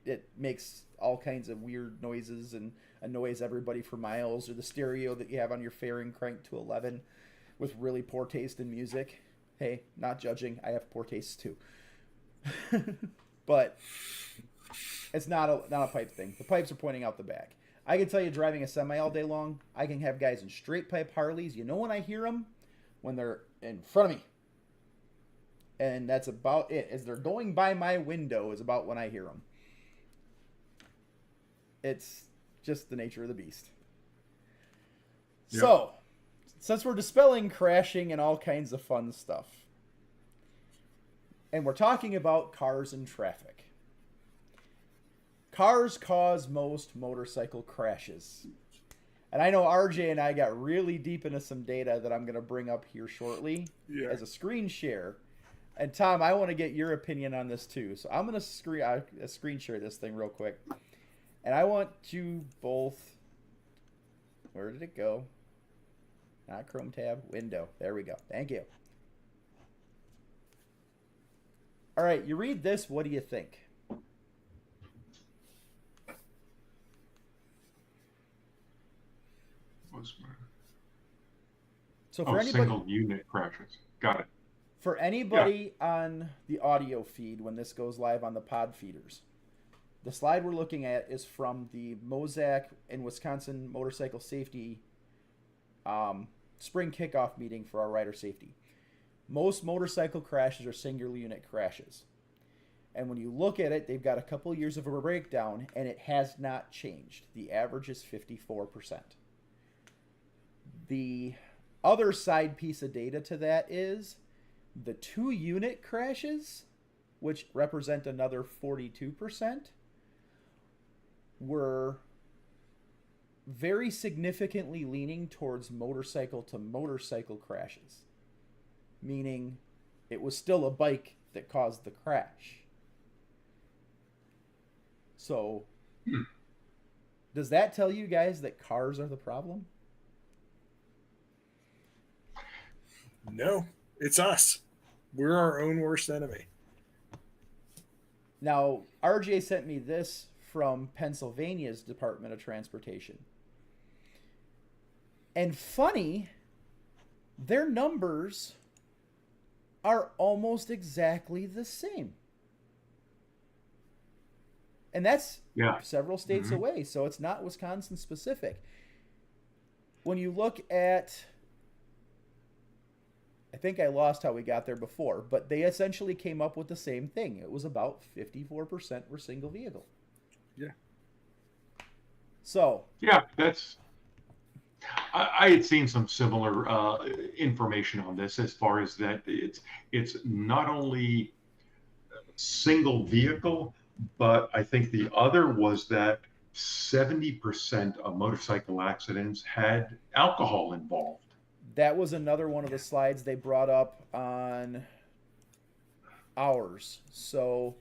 it makes all kinds of weird noises and annoys everybody for miles, or the stereo that you have on your fairing cranked to 11 with really poor taste in music. Hey, not judging. I have poor taste too. But it's not a pipe thing. The pipes are pointing out the back. I can tell you, driving a semi all day long, I can have guys in straight pipe Harleys. You know when I hear them? When they're in front of me. And that's about it. As they're going by my window is about when I hear them. It's just the nature of the beast. Yep. So, since we're dispelling crashing and all kinds of fun stuff, and we're talking about cars and traffic, cars cause most motorcycle crashes. And I know RJ and I got really deep into some data that I'm going to bring up here shortly as a screen share. And Tom, I want to get your opinion on this too. So I'm going to screen share this thing real quick. And I want you both, where did it go? Not Chrome tab, window. There we go. Thank you. All right, you read this, what do you think? So for anybody, single unit crashes. Got it. For anybody on the audio feed when this goes live on the pod feeders, the slide we're looking at is from the Mozak and Wisconsin Motorcycle Safety spring kickoff meeting for our rider safety. Most motorcycle crashes are single unit crashes. And when you look at it, they've got a couple years of a breakdown, and it has not changed. The average is 54%. The other side piece of data to that is the 2-unit crashes, which represent another 42%, were very significantly leaning towards motorcycle to motorcycle crashes, meaning it was still a bike that caused the crash. So, does that tell you guys that cars are the problem? No, it's us. We're our own worst enemy. Now, RJ sent me this from Pennsylvania's Department of Transportation. And funny, their numbers are almost exactly the same. And that's several states away, so it's not Wisconsin specific. When you look at, I think I lost how we got there before, but they essentially came up with the same thing. It was about 54% were single vehicle. Yeah. So. Yeah, I had seen some similar information on this as far as that it's not only single vehicle, but I think the other was that 70% of motorcycle accidents had alcohol involved. That was another one of the slides they brought up on ours. So,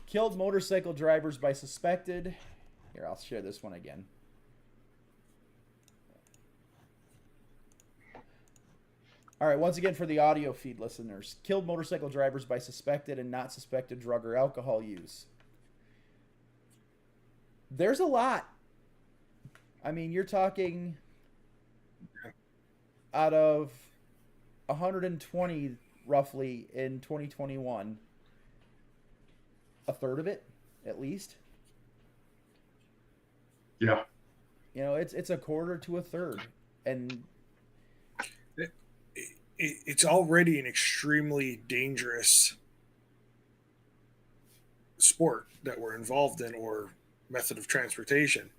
killed motorcycle drivers by suspected. Here, I'll share this one again. All right, once again for the audio feed listeners. Killed motorcycle drivers by suspected and not suspected drug or alcohol use. There's a lot. I mean, you're talking out of 120 roughly in 2021, a third of it at least. Yeah. You know, it's a quarter to a third. And it's already an extremely dangerous sport that we're involved in, or method of transportation.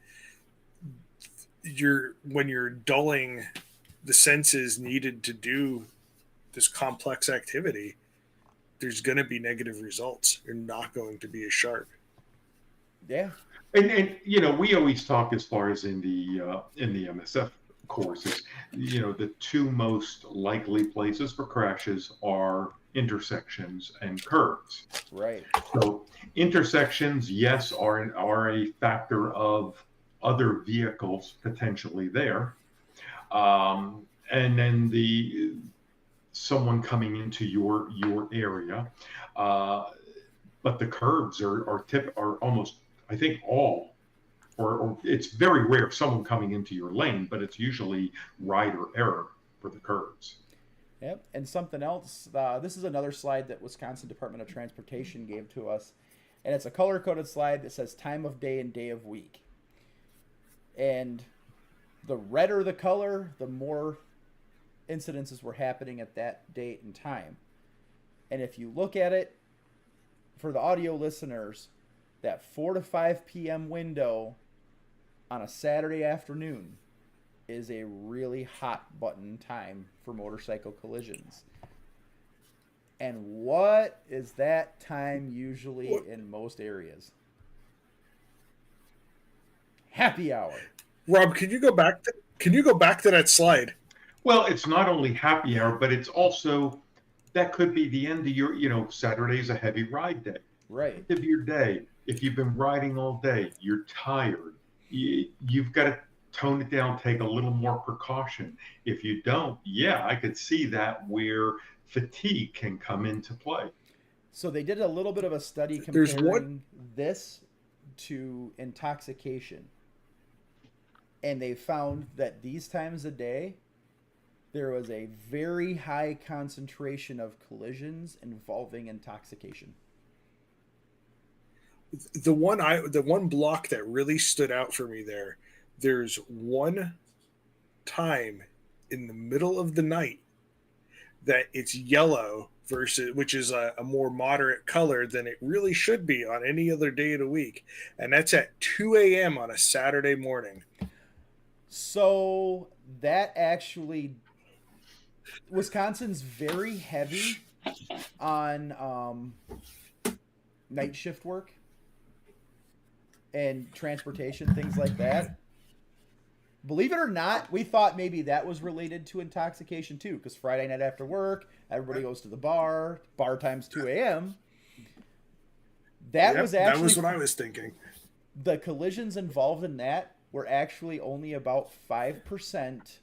When you're dulling the senses needed to do this complex activity, there's going to be negative results. You're not going to be as sharp. Yeah. And you know, we always talk as far as in the MSF courses, you know, the two most likely places for crashes are intersections and curves. Right. So intersections, yes, are a factor of other vehicles potentially there, and then someone coming into your area, but the curves are almost, I think, all. Or it's very rare someone coming into your lane, but it's usually rider error for the curves. Yep. And something else, this is another slide that Wisconsin Department of Transportation gave to us. And it's a color-coded slide that says time of day and day of week. And the redder the color, the more incidences were happening at that date and time. And if you look at it, for the audio listeners, that 4 to 5 p.m. window on a Saturday afternoon is a really hot button time for motorcycle collisions. And what is that time usually in most areas? Happy hour. Rob, can you go back to that slide? Well, it's not only happy hour, but it's also that could be the end of your, Saturday's a heavy ride day. Right. End of your day. If you've been riding all day, you're tired. You've got to tone it down, take a little more precaution. If you don't, yeah, I could see that where fatigue can come into play. So they did a little bit of a study There's comparing this to intoxication. And they found that these times of day, there was a very high concentration of collisions involving intoxication. The one block that really stood out for me there, there's one time in the middle of the night that it's yellow versus, which is a more moderate color than it really should be on any other day of the week. And that's at 2 a.m. on a Saturday morning. So that actually, Wisconsin's very heavy on night shift work and transportation, things like that. Believe it or not, we thought maybe that was related to intoxication too, because Friday night after work, everybody goes to the bar time's 2 a.m. That was what I was thinking. The collisions involved in that were actually only about 5%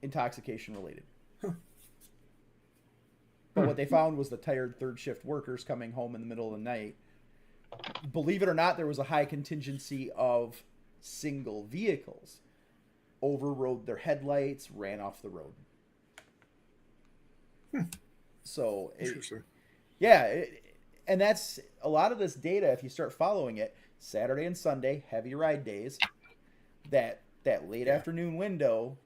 intoxication related. But what they found was the tired third shift workers coming home in the middle of the night. Believe it or not, there was a high contingency of single vehicles overrode their headlights, ran off the road. So, and that's a lot of this data. If you start following it, Saturday and Sunday, heavy ride days, that late afternoon window.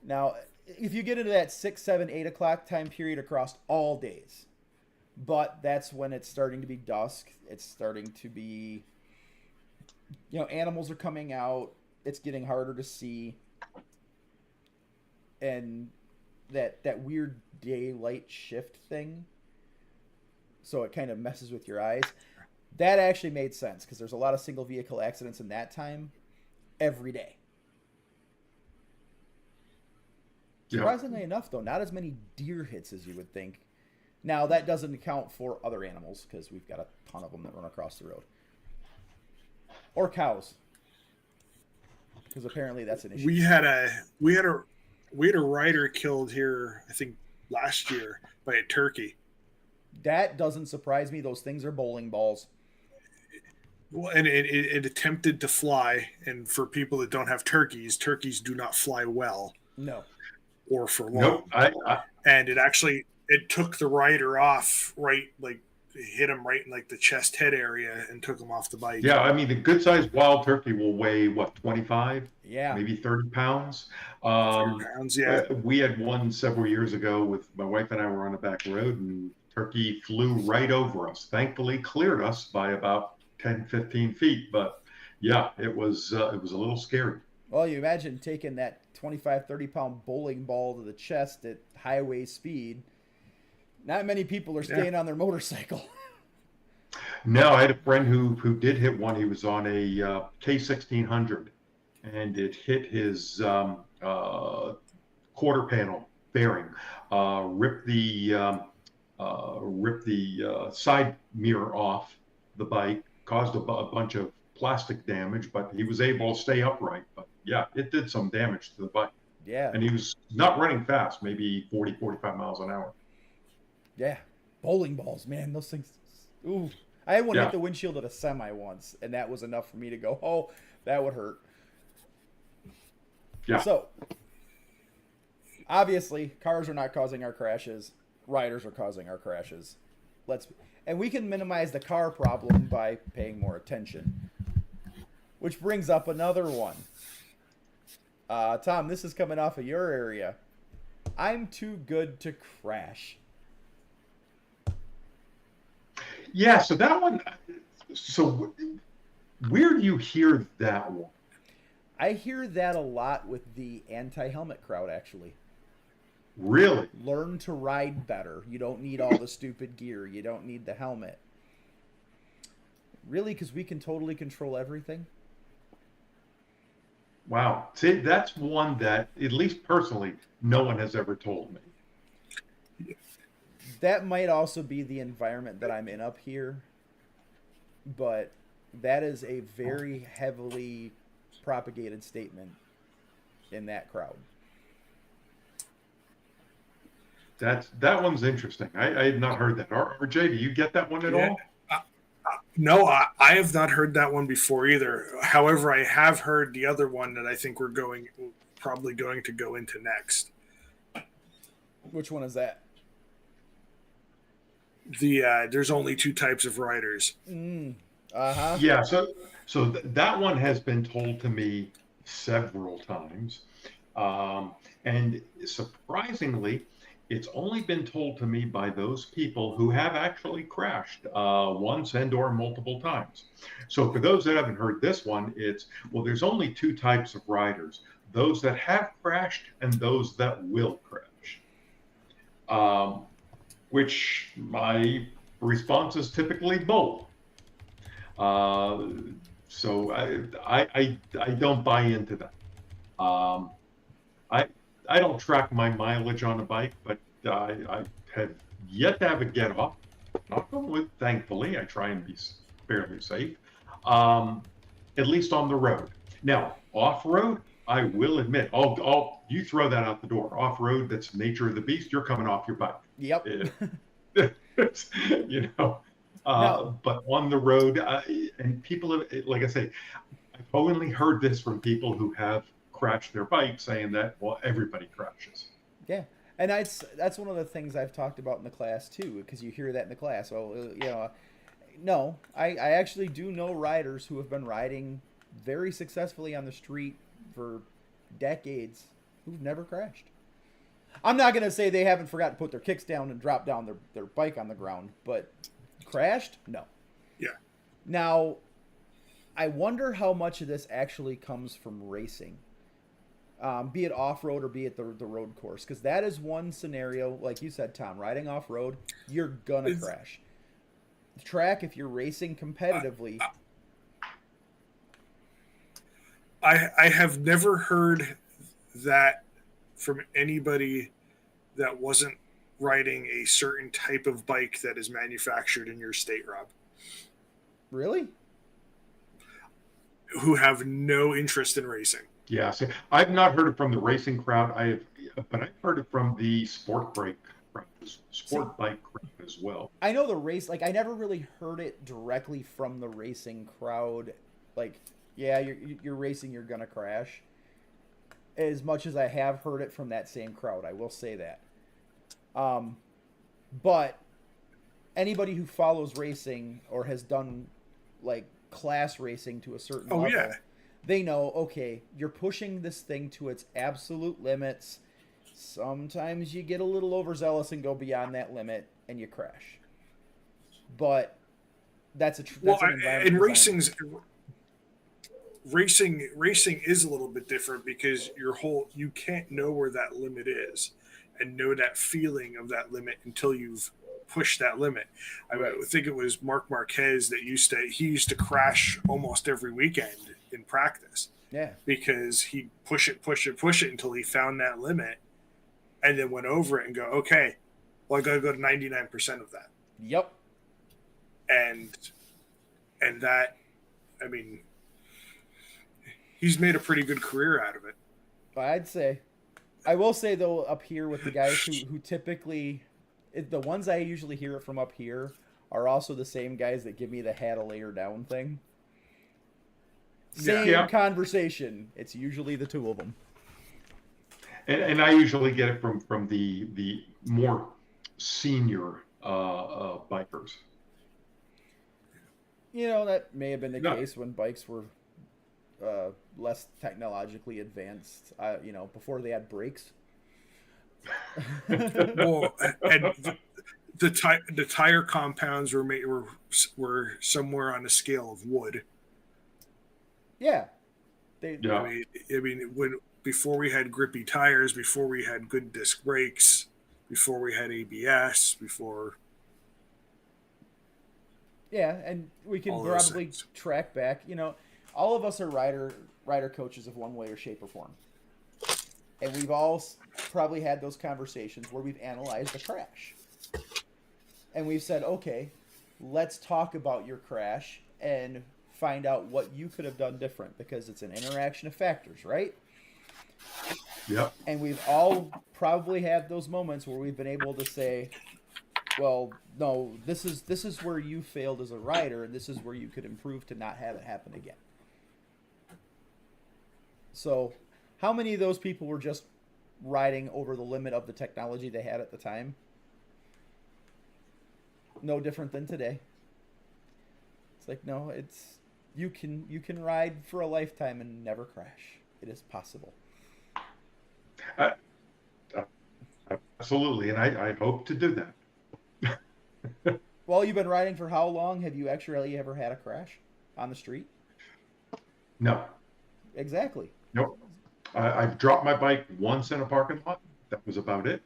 Now, if you get into that 6, 7, 8 o'clock time period across all days, but that's when it's starting to be dusk. It's starting to be, animals are coming out. It's getting harder to see. And that weird daylight shift thing. So it kind of messes with your eyes. That actually made sense because there's a lot of single vehicle accidents in that time every day. Surprisingly enough, though, not as many deer hits as you would think. Now, that doesn't account for other animals because we've got a ton of them that run across the road. Or cows. Because apparently that's an issue. We had a rider killed here, I think, last year by a turkey. That doesn't surprise me. Those things are bowling balls. Well, and it attempted to fly. And for people that don't have turkeys do not fly well. No. Or for long. Nope. And it took the rider off, right, like hit him right in like the chest head area and took him off the bike. Yeah, I mean, the good sized wild turkey will weigh, 25? Yeah. Maybe 30 pounds. 30 pounds, yeah. We had one several years ago with my wife and I were on a back road and turkey flew right over us. Thankfully cleared us by about 10, 15 feet. But yeah, it was a little scary. Well, you imagine taking that 25, 30-pound bowling ball to the chest at highway speed. Not many people are staying on their motorcycle. No, I had a friend who did hit one. He was on a K1600, and it hit his quarter panel bearing, ripped the side mirror off the bike, caused a bunch of plastic damage, but he was able to stay upright. But yeah, it did some damage to the bike. Yeah. And he was not running fast, maybe 40, 45 miles an hour. Yeah. Bowling balls, man. Those things. Ooh. I had one hit the windshield of a semi once, and that was enough for me to go, oh, that would hurt. Yeah. So, obviously, cars are not causing our crashes. Riders are causing our crashes. And we can minimize the car problem by paying more attention. Which brings up another one. Tom, this is coming off of your area. I'm too good to crash. Yeah, so that one. So where do you hear that one? I hear that a lot with the anti-helmet crowd, actually. Really? Learn to ride better. You don't need all the stupid gear. You don't need the helmet. Really, because we can totally control everything. Wow. See, that's one that, at least personally, no one has ever told me. That might also be the environment that I'm in up here, but that is a very heavily propagated statement in that crowd. That one's interesting. I had not heard that. RJ, do you get that one at all? No, I have not heard that one before either. However, I have heard the other one that I think we're probably going to go into next. Which one is that? There's only two types of riders. Uh-huh. Yeah, so that one has been told to me several times. And surprisingly, it's only been told to me by those people who have actually crashed once and or multiple times. So for those that haven't heard this one, there's only two types of riders, those that have crashed and those that will crash. Which my response is typically both. So I don't buy into that. I don't track my mileage on a bike, but I have yet to have it get off. Knock on wood, thankfully. I try and be fairly safe, at least on the road. Now, off-road, I will admit, you throw that out the door. Off-road, that's nature of the beast. You're coming off your bike. Yep. You know. No. But on the road, and people, like I say, I've only heard this from people who have crashed their bike, saying that, well, everybody crashes. Yeah, and that's one of the things I've talked about in the class too, because you hear that in the class. No, I actually do know riders who have been riding very successfully on the street for decades who've never crashed. I'm not going to say they haven't forgotten to put their kicks down and drop down their bike on the ground, but crashed? No. Yeah. Now, I wonder how much of this actually comes from racing, be it off-road or be it the road course, because that is one scenario, like you said, Tom, riding off-road, you're going to crash. The track, if you're racing competitively... I have never heard that from anybody that wasn't riding a certain type of bike that is manufactured in your state, Rob. Really? Who have no interest in racing. Yeah, see, I've not heard it from the racing crowd. But I've heard it from the sport bike crowd as well. I know the race, like I never really heard it directly from the racing crowd. Like, yeah, you're racing, you're gonna crash. As much as I have heard it from that same crowd, I will say that. But anybody who follows racing or has done like class racing to a certain level, yeah. They know, okay, you're pushing this thing to its absolute limits. Sometimes you get a little overzealous and go beyond that limit and you crash. But that's an environment. And racing is a little bit different because you can't know where that limit is and know that feeling of that limit until you've pushed that limit. I think it was Mark Marquez that used to crash almost every weekend in practice. Yeah. Because he'd push it until he found that limit and then went over it and go, okay, well, I got to go to 99% of that. Yep. And that, I mean, he's made a pretty good career out of it. I'd say. I will say, though, up here with the guys who typically... the ones I usually hear it from up here are also the same guys that give me the had a layer down thing. Same conversation. It's usually the two of them. And I usually get it from the more senior bikers. You know, that may have been the case when bikes were less technologically advanced, before they had brakes. Well, and the tire compounds were somewhere on a scale of wood. Yeah. I mean, before we had grippy tires, before we had good disc brakes, before we had ABS, before. Yeah, and we can probably track back. All of us are rider coaches of one way or shape or form. And we've all probably had those conversations where we've analyzed a crash. and we've said, okay, let's talk about your crash and find out what you could have done different, because it's an interaction of factors, right? Yep. And we've all probably had those moments where we've been able to say, well, no, this is where you failed as a rider, and this is where you could improve to not have it happen again. So, how many of those people were just riding over the limit of the technology they had at the time? No different than today. It's like, no, it's you can ride for a lifetime and never crash. It is possible. Uh, Absolutely, and I hope to do that. Well, you've been riding for how long? Have you actually ever had a crash on the street? No, Exactly. nope. I've dropped my bike once in a parking lot. That was about it.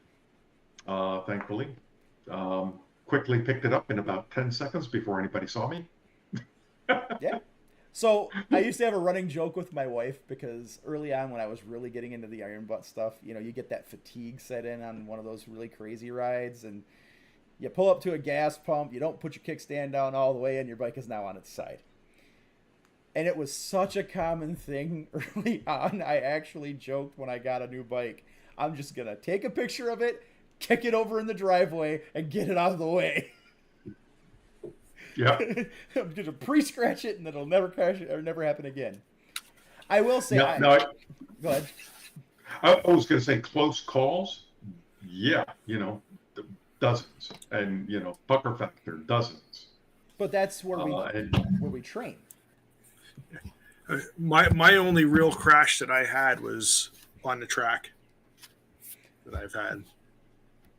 Thankfully, quickly picked it up in about 10 seconds before anybody saw me. Yeah. So I used to have a running joke with my wife, because early on when I was really getting into the iron butt stuff, you get that fatigue set in on one of those really crazy rides, and you pull up to a gas pump, you don't put your kickstand down all the way, and your bike is now on its side. And it was such a common thing early on. I actually joked when I got a new bike, I'm just going to take a picture of it, kick it over in the driveway, and get it out of the way. Yeah. I'm going to pre-scratch it, and it'll never crash or never happen again. I will say... No, go ahead. I was going to say close calls. Yeah, dozens. And, pucker factor, dozens. But that's where we train. My only real crash that I had was on the track that I've had.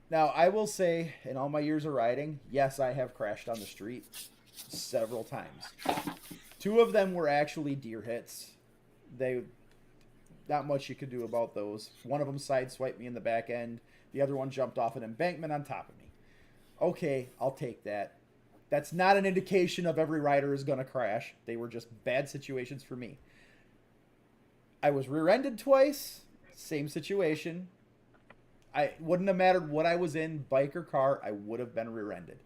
Now, I will say, in all my years of riding, yes, I have crashed on the street several times. 2 of them were actually deer hits. Not much you could do about those. One of them sideswiped me in the back end. The other one jumped off an embankment on top of me. Okay, I'll take that. That's not an indication of every rider is going to crash. They were just bad situations for me. I was rear-ended twice. Same situation. I wouldn't have mattered what I was in, bike or car, I would have been rear-ended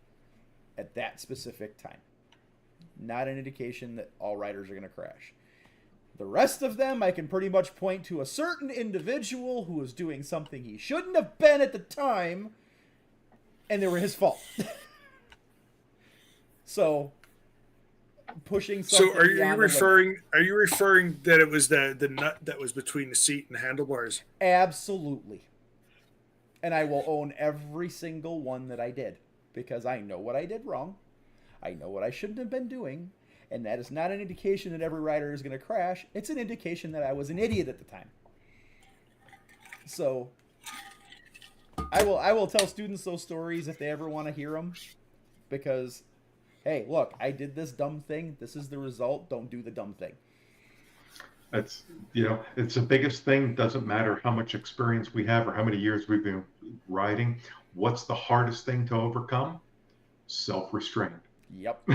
at that specific time. Not an indication that all riders are going to crash. The rest of them, I can pretty much point to a certain individual who was doing something he shouldn't have been at the time, and they were his fault. So, pushing something. So, are you referring that it was the nut that was between the seat and the handlebars? Absolutely. And I will own every single one that I did, because I know what I did wrong. I know what I shouldn't have been doing. And that is not an indication that every rider is going to crash. It's an indication that I was an idiot at the time. So I will tell students those stories if they ever want to hear them, because, hey, look, I did this dumb thing. This is the result. Don't do the dumb thing. That's, it's the biggest thing. Doesn't matter how much experience we have or how many years we've been riding. What's the hardest thing to overcome? Self-restraint. Yep.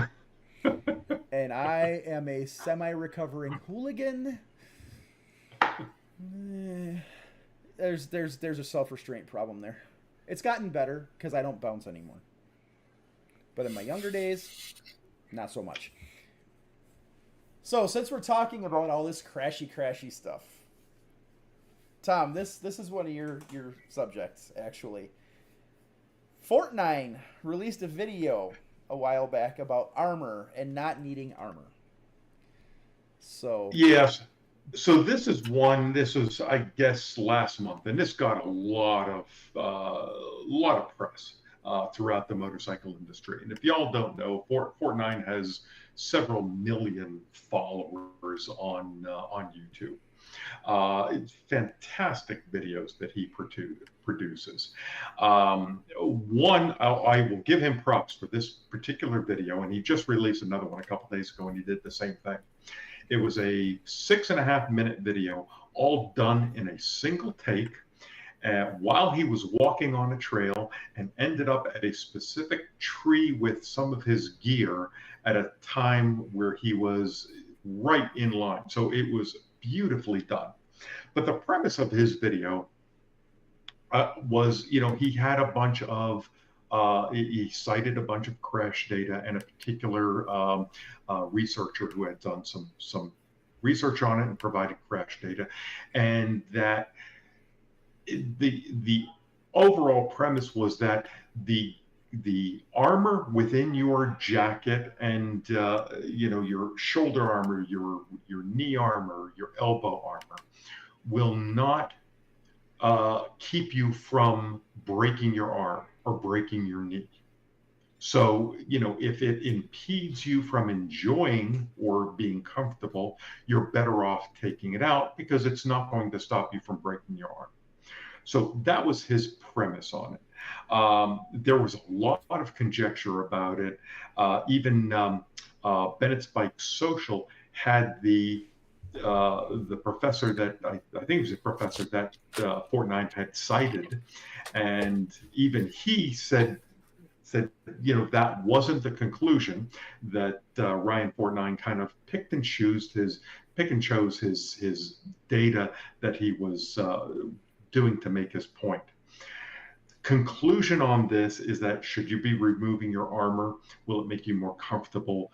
And I am a semi-recovering hooligan. There's a self-restraint problem there. It's gotten better because I don't bounce anymore. But in my younger days, not so much. So, since we're talking about all this crashy stuff, Tom, this is one of your subjects, actually. Fortnite released a video a while back about armor and not needing armor. So yes. So this was, I guess, last month, and this got a lot of press throughout the motorcycle industry. And if y'all don't know, Fortnite has several million followers on YouTube. It's fantastic videos that he produces. One, I will give him props for this particular video, and he just released another one a couple days ago, and he did the same thing. It was a 6.5 minute video, all done in a single take, while he was walking on a trail, and ended up at a specific tree with some of his gear at a time where he was right in line. So it was beautifully done. But the premise of his video was, he had a bunch of He cited a bunch of crash data and a particular researcher who had done some research on it and provided crash data, and that the overall premise was that the armor within your jacket and your shoulder armor, your knee armor, your elbow armor will not keep you from breaking your arm or breaking your knee. So, if it impedes you from enjoying or being comfortable, you're better off taking it out because it's not going to stop you from breaking your arm. So that was his premise on it. There was a lot of conjecture about it. Even Bennett's Bike Social had the professor that I think it was a professor that Fortnite had cited, and even he said that wasn't the conclusion, that Ryan Fortnite kind of pick and chose his data that he was doing to make his point. Conclusion on this is that should you be removing your armor, will it make you more comfortable?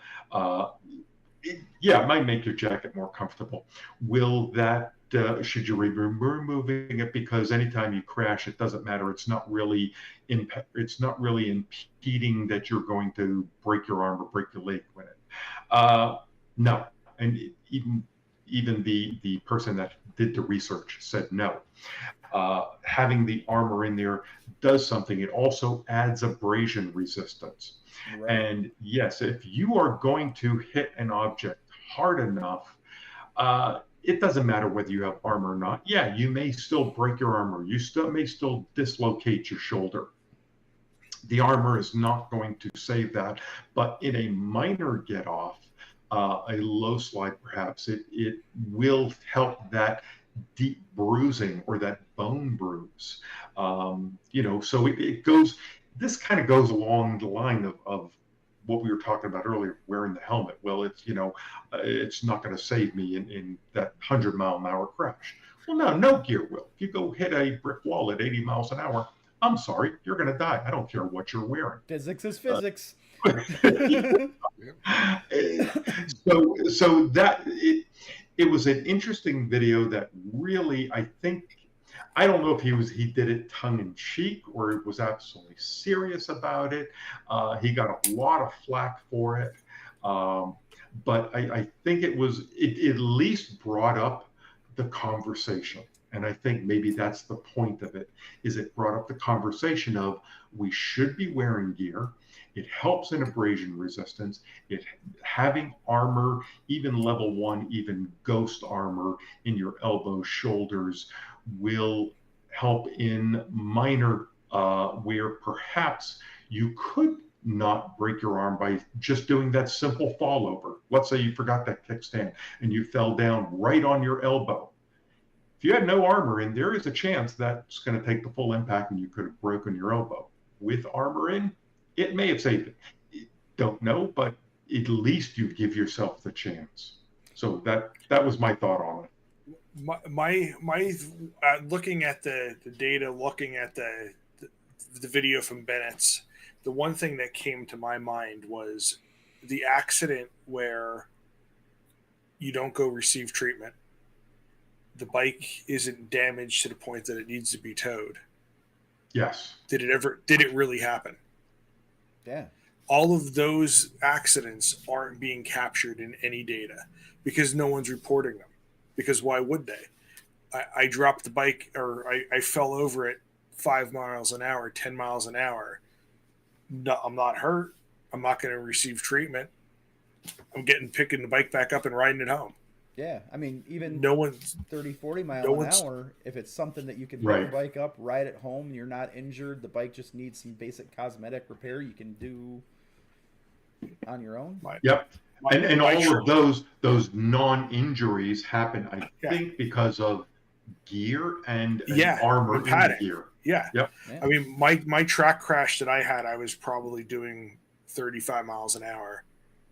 It might make your jacket more comfortable. Will that should you be removing it because anytime you crash, it doesn't matter. It's not really impeding that you're going to break your arm or break your leg with it. No, and even the person that did the research said no. Having the armor in there does something. It also adds abrasion resistance. Right. And yes, if you are going to hit an object hard enough, it doesn't matter whether you have armor or not. Yeah, you may still break your armor. You may still dislocate your shoulder. The armor is not going to save that. But in a minor get off, a low slide perhaps, it will help that deep bruising or that bone bruise. So it goes, this kind of goes along the line of what we were talking about earlier, wearing the helmet. Well, it's not going to save me in that 100-mile-an-hour crash. Well, no gear will. If you go hit a brick wall at 80 miles an hour, I'm sorry, you're going to die. I don't care what you're wearing. Physics is physics. So that it was an interesting video that really, I don't know if he did it tongue in cheek or was absolutely serious about it. He got a lot of flack for it. But I think it at least brought up the conversation. And I think maybe that's the point of it, is it brought up the conversation of we should be wearing gear. It helps in abrasion resistance. Having armor, even level 1, even ghost armor in your elbows, shoulders, will help in minor where perhaps you could not break your arm by just doing that simple fall over. Let's say you forgot that kickstand and you fell down right on your elbow. If you had no armor in, there is a chance that's going to take the full impact and you could have broken your elbow. With armor in, it may have saved it. Don't know, but at least you give yourself the chance. So that was my thought on it. My looking at the data, looking at the video from Bennett's, the one thing that came to my mind was the accident where you don't go receive treatment. The bike isn't damaged to the point that it needs to be towed. Yes. Did it really happen? Yeah. All of those accidents aren't being captured in any data because no one's reporting them. Because why would they? I dropped the bike, or I fell over it 5 miles an hour, 10 miles an hour. No, I'm not hurt. I'm not going to receive treatment. I'm picking the bike back up and riding it home. Yeah, I mean, even no one's 30, 40 miles an hour, if it's something that you can pick the bike up, ride it home, you're not injured, the bike just needs some basic cosmetic repair you can do on your own. Yep. And all of those non-injuries happen, I think, because of gear and armor in the gear. Yeah. Yep. I mean, my track crash that I had, I was probably doing 35 miles an hour,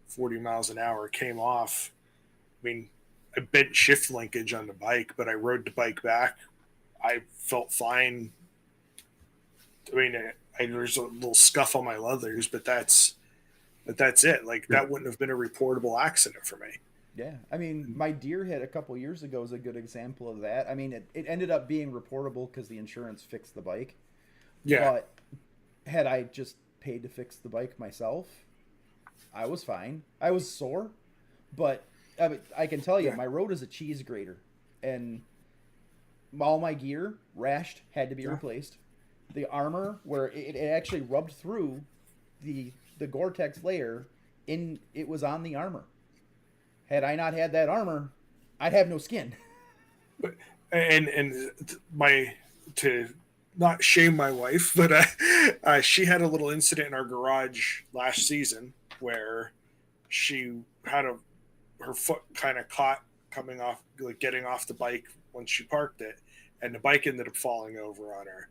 40 miles an hour, came off. I mean, I bent shift linkage on the bike, but I rode the bike back. I felt fine. I mean, there's a little scuff on my leathers, but that's it. Like that wouldn't have been a reportable accident for me. Yeah, I mean, my deer hit a couple years ago is a good example of that. I mean, it ended up being reportable because the insurance fixed the bike. Yeah. But had I just paid to fix the bike myself, I was fine. I was sore, but I can tell you, my road is a cheese grater, and all my gear rashed, had to be replaced. The armor, where it actually rubbed through the Gore-Tex layer, it was on the armor. Had I not had that armor, I'd have no skin. But and my to not shame my wife, but she had a little incident in our garage last season where she had her foot kind of caught coming off, like getting off the bike once she parked it, and the bike ended up falling over on her,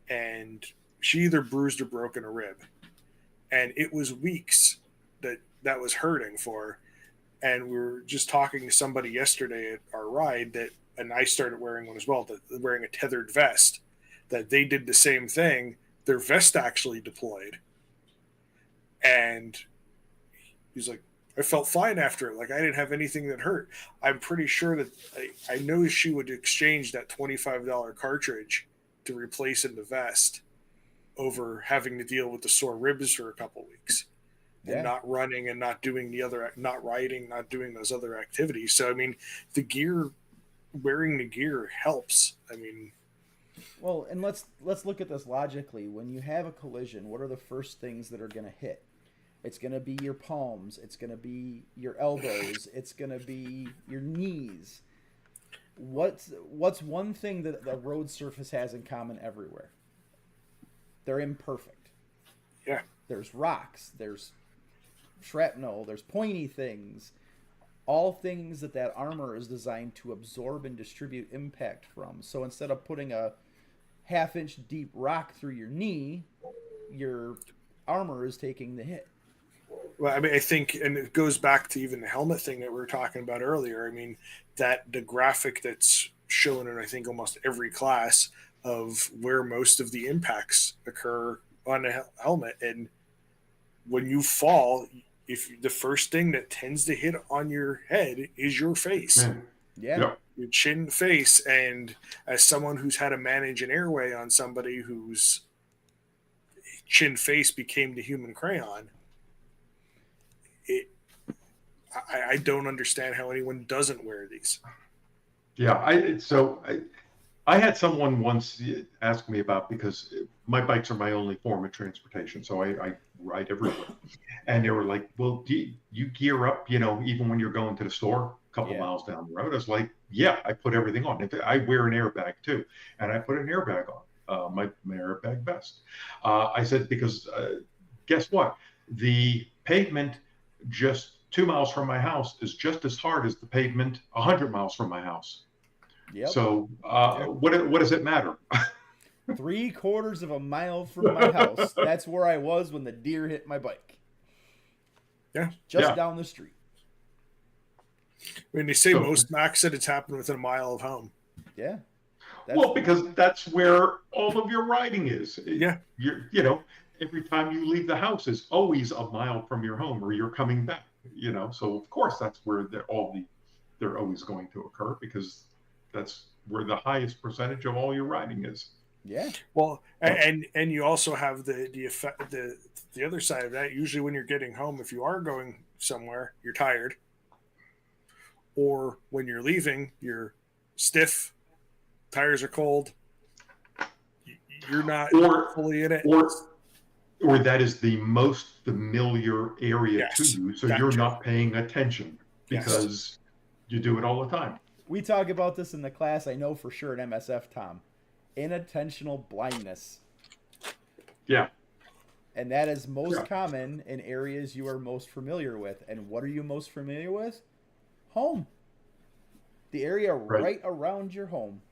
and she either bruised or broken a rib, and it was weeks that was hurting for her. And we were just talking to somebody yesterday at our ride and I started wearing one as well, wearing a tethered vest, that they did the same thing. Their vest actually deployed. And he's like, I felt fine after it. Like I didn't have anything that hurt. I'm pretty sure that I know she would exchange that $25 cartridge to replace in the vest over having to deal with the sore ribs for a couple weeks. And not running and not doing not riding, not doing those other activities. So, I mean, wearing the gear helps. I mean, well, and let's look at this logically. When you have a collision, what are the first things that are going to hit? It's going to be your palms. It's going to be your elbows. It's going to be your knees. What's one thing that the road surface has in common everywhere? They're imperfect. Yeah. There's rocks. There's shrapnel, there's pointy things, all things that armor is designed to absorb and distribute impact from. So instead of putting a half-inch deep rock through your knee, your armor is taking the hit. Well, I mean, I think, and it goes back to even the helmet thing that we were talking about earlier. I mean, that the graphic that's shown in, I think, almost every class of where most of the impacts occur on a helmet. And when you fall, if the first thing that tends to hit on your head is your face, your chin, face, and as someone who's had to manage an airway on somebody whose chin face became the human crayon, I don't understand how anyone doesn't wear these. Yeah, I had someone once ask me about, because my bikes are my only form of transportation, so I ride everywhere. And they were like, well, do you gear up, even when you're going to the store a couple miles down the road? I was like, yeah, I put everything on. I wear an airbag too. And I put an airbag on, my airbag vest. I said, because guess what? The pavement just 2 miles from my house is just as hard as the pavement 100 miles from my house. Yep. So what does it matter? 3/4 of a mile from my house. That's where I was when the deer hit my bike. Yeah. Just down the street. I mean, they say most accidents happen within a mile of home. Yeah. Because that's where all of your riding is. Yeah. Every time you leave the house is always a mile from your home, or you're coming back, so of course that's where they're always going to occur, because that's where the highest percentage of all your riding is. Yeah. Well, and you also have the effect, the other side of that. Usually when you're getting home, if you are going somewhere, you're tired, or when you're leaving, you're stiff, tires are cold, you're not fully in it, or that is the most familiar area to you, so you're not paying attention because you do it all the time. We talk about this in the class, I know for sure, at MSF, Tom. Inattentional blindness. Yeah. And that is most common in areas you are most familiar with. And what are you most familiar with? Home. The area right around your home.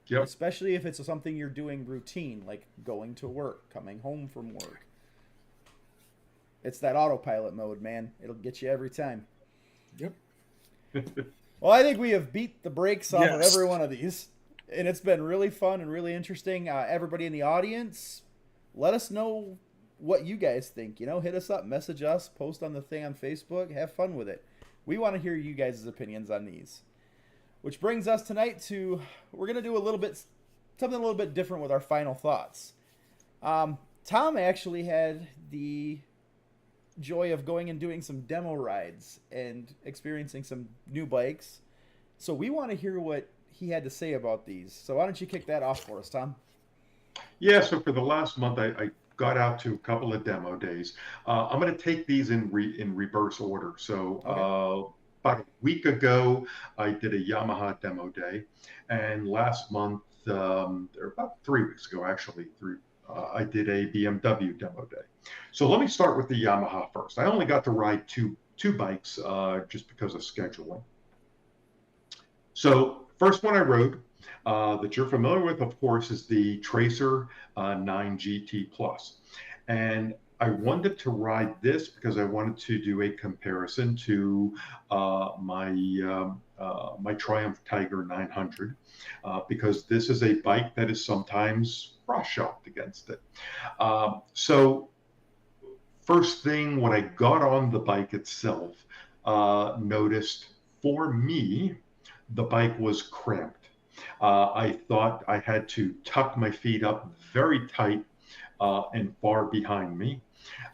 Yep. Especially if it's something you're doing routine, like going to work, coming home from work. It's that autopilot mode, man. It'll get you every time. Yep. Well, I think we have beat the brakes off of every one of these. And it's been really fun and really interesting. Everybody in the audience, let us know what you guys think. Hit us up, message us, post on the thing on Facebook, have fun with it. We want to hear you guys' opinions on these. Which brings us tonight to, we're going to do something a little bit different with our final thoughts. Tom actually had the joy of going and doing some demo rides and experiencing some new bikes. So we want to hear what he had to say about these. So why don't you kick that off for us, Tom? Yeah, so for the last month, I got out to a couple of demo days. I'm going to take these in reverse order. So about a week ago, I did a Yamaha demo day, and last month, or about 3 weeks ago, actually, I did a BMW demo day. So let me start with the Yamaha first. I only got to ride two bikes just because of scheduling. So first one I rode that you're familiar with, of course, is the Tracer 9 GT Plus. And I wanted to ride this because I wanted to do a comparison to my Triumph Tiger 900 because this is a bike that is sometimes cross-shocked against it. So first thing, when I got on the bike itself, noticed for me, the bike was cramped. I thought I had to tuck my feet up very tight and far behind me.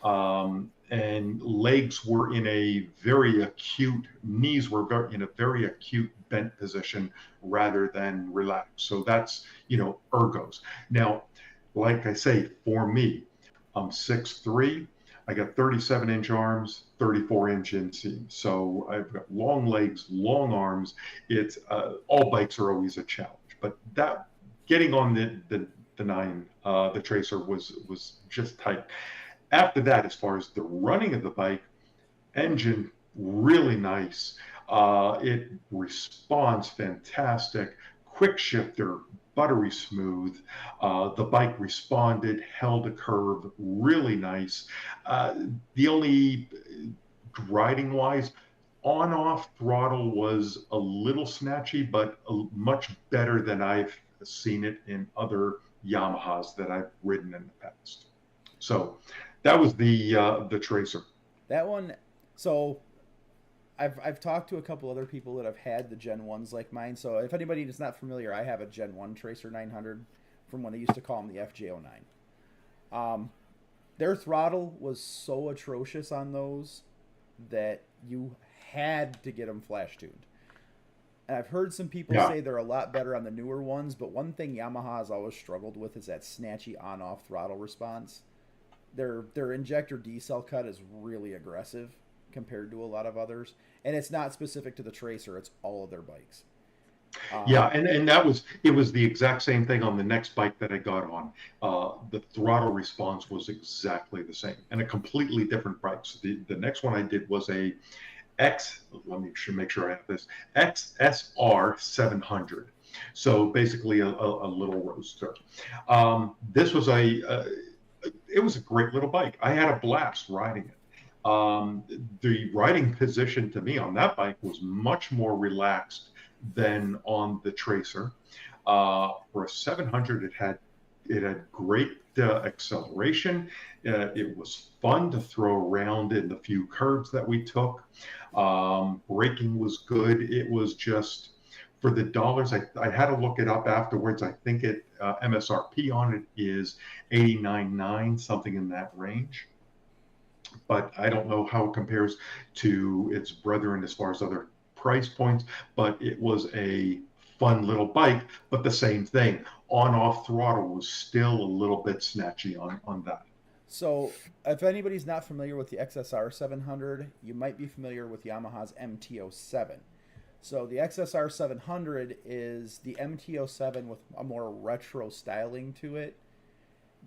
And legs were in a very acute, knees were in a very acute bent position rather than relaxed. So that's, ergos. Now, like I say, for me, I'm 6'3". I got 37-inch arms, 34-inch inseam. So I've got long legs, long arms. It's all bikes are always a challenge. But that getting on the Tracer was just tight. After that, as far as the running of the bike, engine really nice. It responds fantastic. Quick shifter, buttery smooth. The bike responded, held a curve, really nice. The only riding wise, on-off throttle was a little snatchy, but much better than I've seen it in other Yamahas that I've ridden in the past. So that was the Tracer. That one, so I've talked to a couple other people that have had the Gen 1s like mine. So if anybody is not familiar, I have a Gen 1 Tracer 900 from when they used to call them the FJ09. Their throttle was so atrocious on those that you had to get them flash tuned. And I've heard some people say they're a lot better on the newer ones, but one thing Yamaha has always struggled with is that snatchy on-off throttle response. Their injector decel cut is really aggressive compared to a lot of others, and it's not specific to the Tracer, it's all of their bikes. And it was the exact same thing on the next bike that I got on. The throttle response was exactly the same, and a completely different bike. So the next one I did was a let me make sure I have this, XSR 700. So basically a little roadster. This was it was a great little bike. I had a blast riding it. The riding position to me on that bike was much more relaxed than on the Tracer. For a 700, it had great acceleration. It was fun to throw around in the few curves that we took. Braking was good. It was just, for the dollars, I had to look it up afterwards. I think MSRP on it is $89.9, something in that range. But I don't know how it compares to its brethren as far as other price points, but it was a fun little bike, but the same thing. On-off throttle was still a little bit snatchy on that. So if anybody's not familiar with the XSR 700, you might be familiar with Yamaha's MT-07. So the XSR 700 is the MT-07 with a more retro styling to it,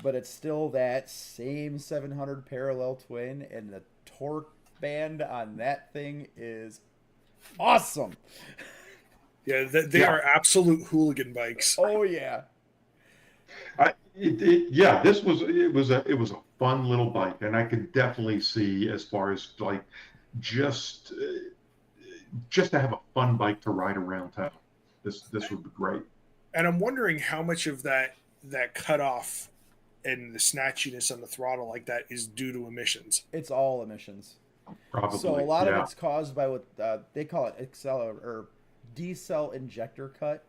but it's still that same 700 parallel twin, and the torque band on that thing is awesome. Yeah, they are absolute hooligan bikes. Oh yeah. This was a fun little bike, and I could definitely see, as far as like just to have a fun bike to ride around town, this would be great. And I'm wondering how much of that cutoff and the snatchiness on the throttle like that is due to emissions. It's all emissions. So a Probably, lot of yeah. it's caused by what they call it or decel injector cut.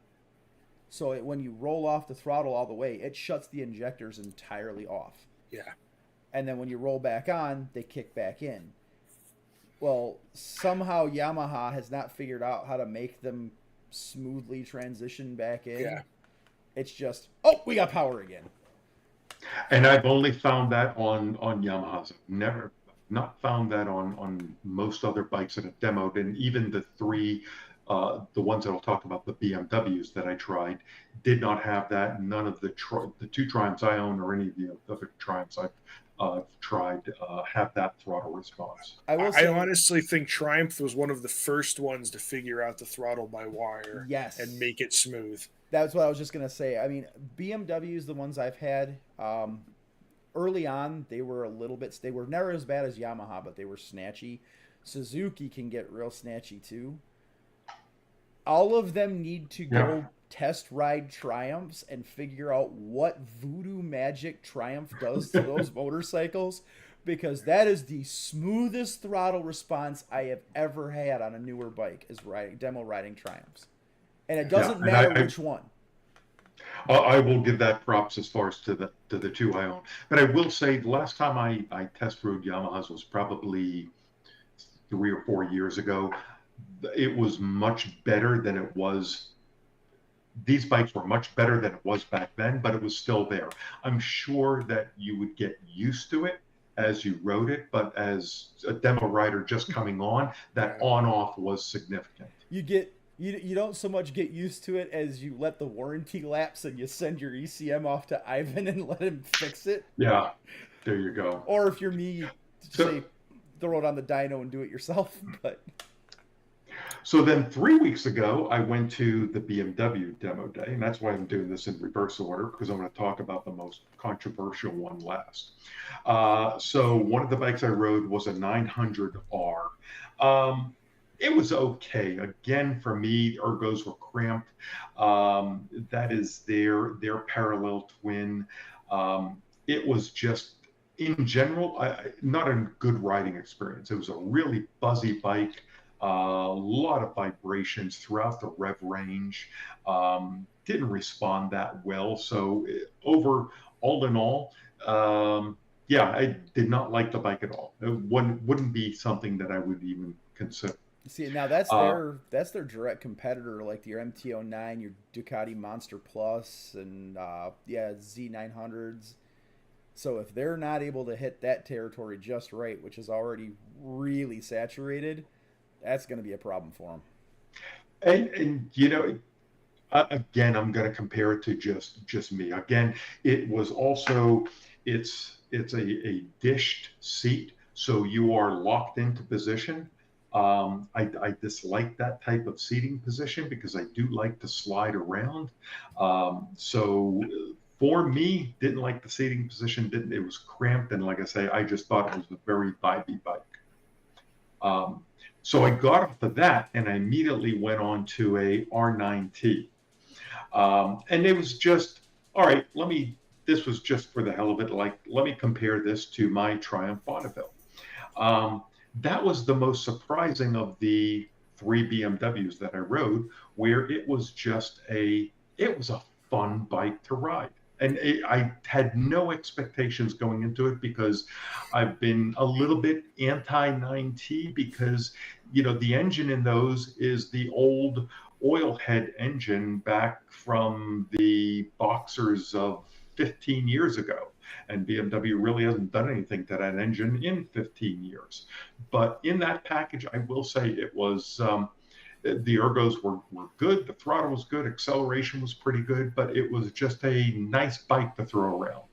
So when you roll off the throttle all the way, it shuts the injectors entirely off. Yeah. And then when you roll back on, they kick back in. Well, somehow Yamaha has not figured out how to make them smoothly transition back in. Yeah. It's just, oh, we got power again. And I've only found that on Yamahas. I've never not found that on most other bikes that have demoed, and even the three, the ones that I'll talk about, the BMWs that I tried, did not have that. None of the two Triumphs I own or any of the other Triumphs I've tried have that throttle response. I honestly think Triumph was one of the first ones to figure out the throttle by wire, yes, and make it smooth. That's what I was just gonna say. I mean, BMWs, the ones I've had, early on, they were they were never as bad as Yamaha, but they were snatchy. Suzuki can get real snatchy too. All of them need to go test ride Triumphs and figure out what voodoo magic Triumph does to those motorcycles, because that is the smoothest throttle response I have ever had on a newer bike, is demo riding Triumphs. And it doesn't matter which one. I will give that props as far as to the two I own. But I will say the last time I test rode Yamahas was probably 3 or 4 years ago. It was much better than it was. These bikes were much better than it was back then, but it was still there. I'm sure that you would get used to it as you rode it, but as a demo rider just coming on, that on-off was significant. You don't so much get used to it as you let the warranty lapse and you send your ECM off to Ivan and let him fix it. Yeah, there you go. Or if you're me, say throw it on the dyno and do it yourself. But so then 3 weeks ago, I went to the BMW demo day, and that's why I'm doing this in reverse order, because I'm going to talk about the most controversial one last. So one of the bikes I rode was a 900R. It was okay. Again, for me, ergos were cramped. That is their parallel twin. It was just, in general, not a good riding experience. It was a really buzzy bike, a lot of vibrations throughout the rev range. Didn't respond that well. So all in all, I did not like the bike at all. It wouldn't be something that I would even consider. See, now that's their direct competitor, like your MT-09, your Ducati Monster Plus, and Z900s. So if they're not able to hit that territory just right, which is already really saturated, that's going to be a problem for them. And again, I'm going to compare it to just me. Again, it was also it's a dished seat, so you are locked into position. I dislike that type of seating position because I do like to slide around. So for me, didn't like the seating position. It was cramped, and like I say, I just thought it was a very vibey bike. So I got off of that, and I immediately went on to a R9T, and it was just all right. This was just for the hell of it. Let me compare this to my Triumph Bonneville. That was the most surprising of the 3 BMWs that I rode, where it was a fun bike to ride. And I had no expectations going into it because I've been a little bit anti-9T because, the engine in those is the old oil head engine back from the Boxers of 15 years ago. And BMW really hasn't done anything to that engine in 15 years. But in that package, I will say it was, the ergos were good, the throttle was good, acceleration was pretty good, but it was just a nice bike to throw around.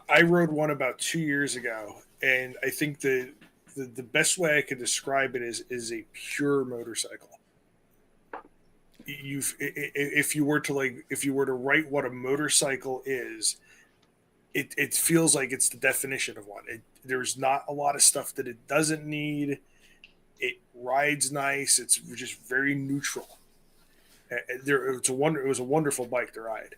I rode one about 2 years ago, and I think the best way I could describe it is a pure motorcycle. If you were to write what a motorcycle is, it feels like it's the definition of one. There's not a lot of stuff that it doesn't need. It rides nice. It's just very neutral. It was a wonderful bike to ride.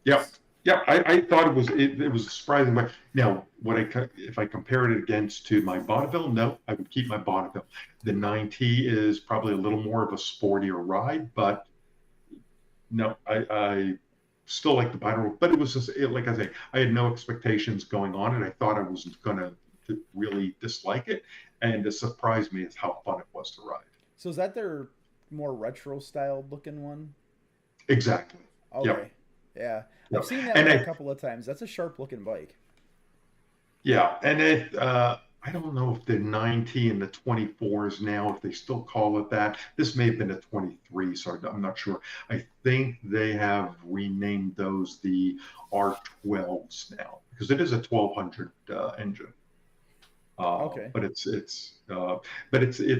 Yep. Yeah, I thought it was surprising. But now, if I compared it against to my Bonneville, no, I would keep my Bonneville. The 9T is probably a little more of a sportier ride, but no, I still like the Bonneville. But it was just like I say, I had no expectations going on it. I thought I wasn't gonna really dislike it, and it surprised me as how fun it was to ride. So is that their more retro styled looking one? Exactly. Okay. Yep. Yeah. Yep. I've seen that And one a couple of times. That's a sharp looking bike. yeah, and I don't know if the 9T and the 24s now, if they still call it that. This may have been a 23, so I'm not sure. I think they have renamed those the R12s now because it is a 1200 engine. Okay. But it's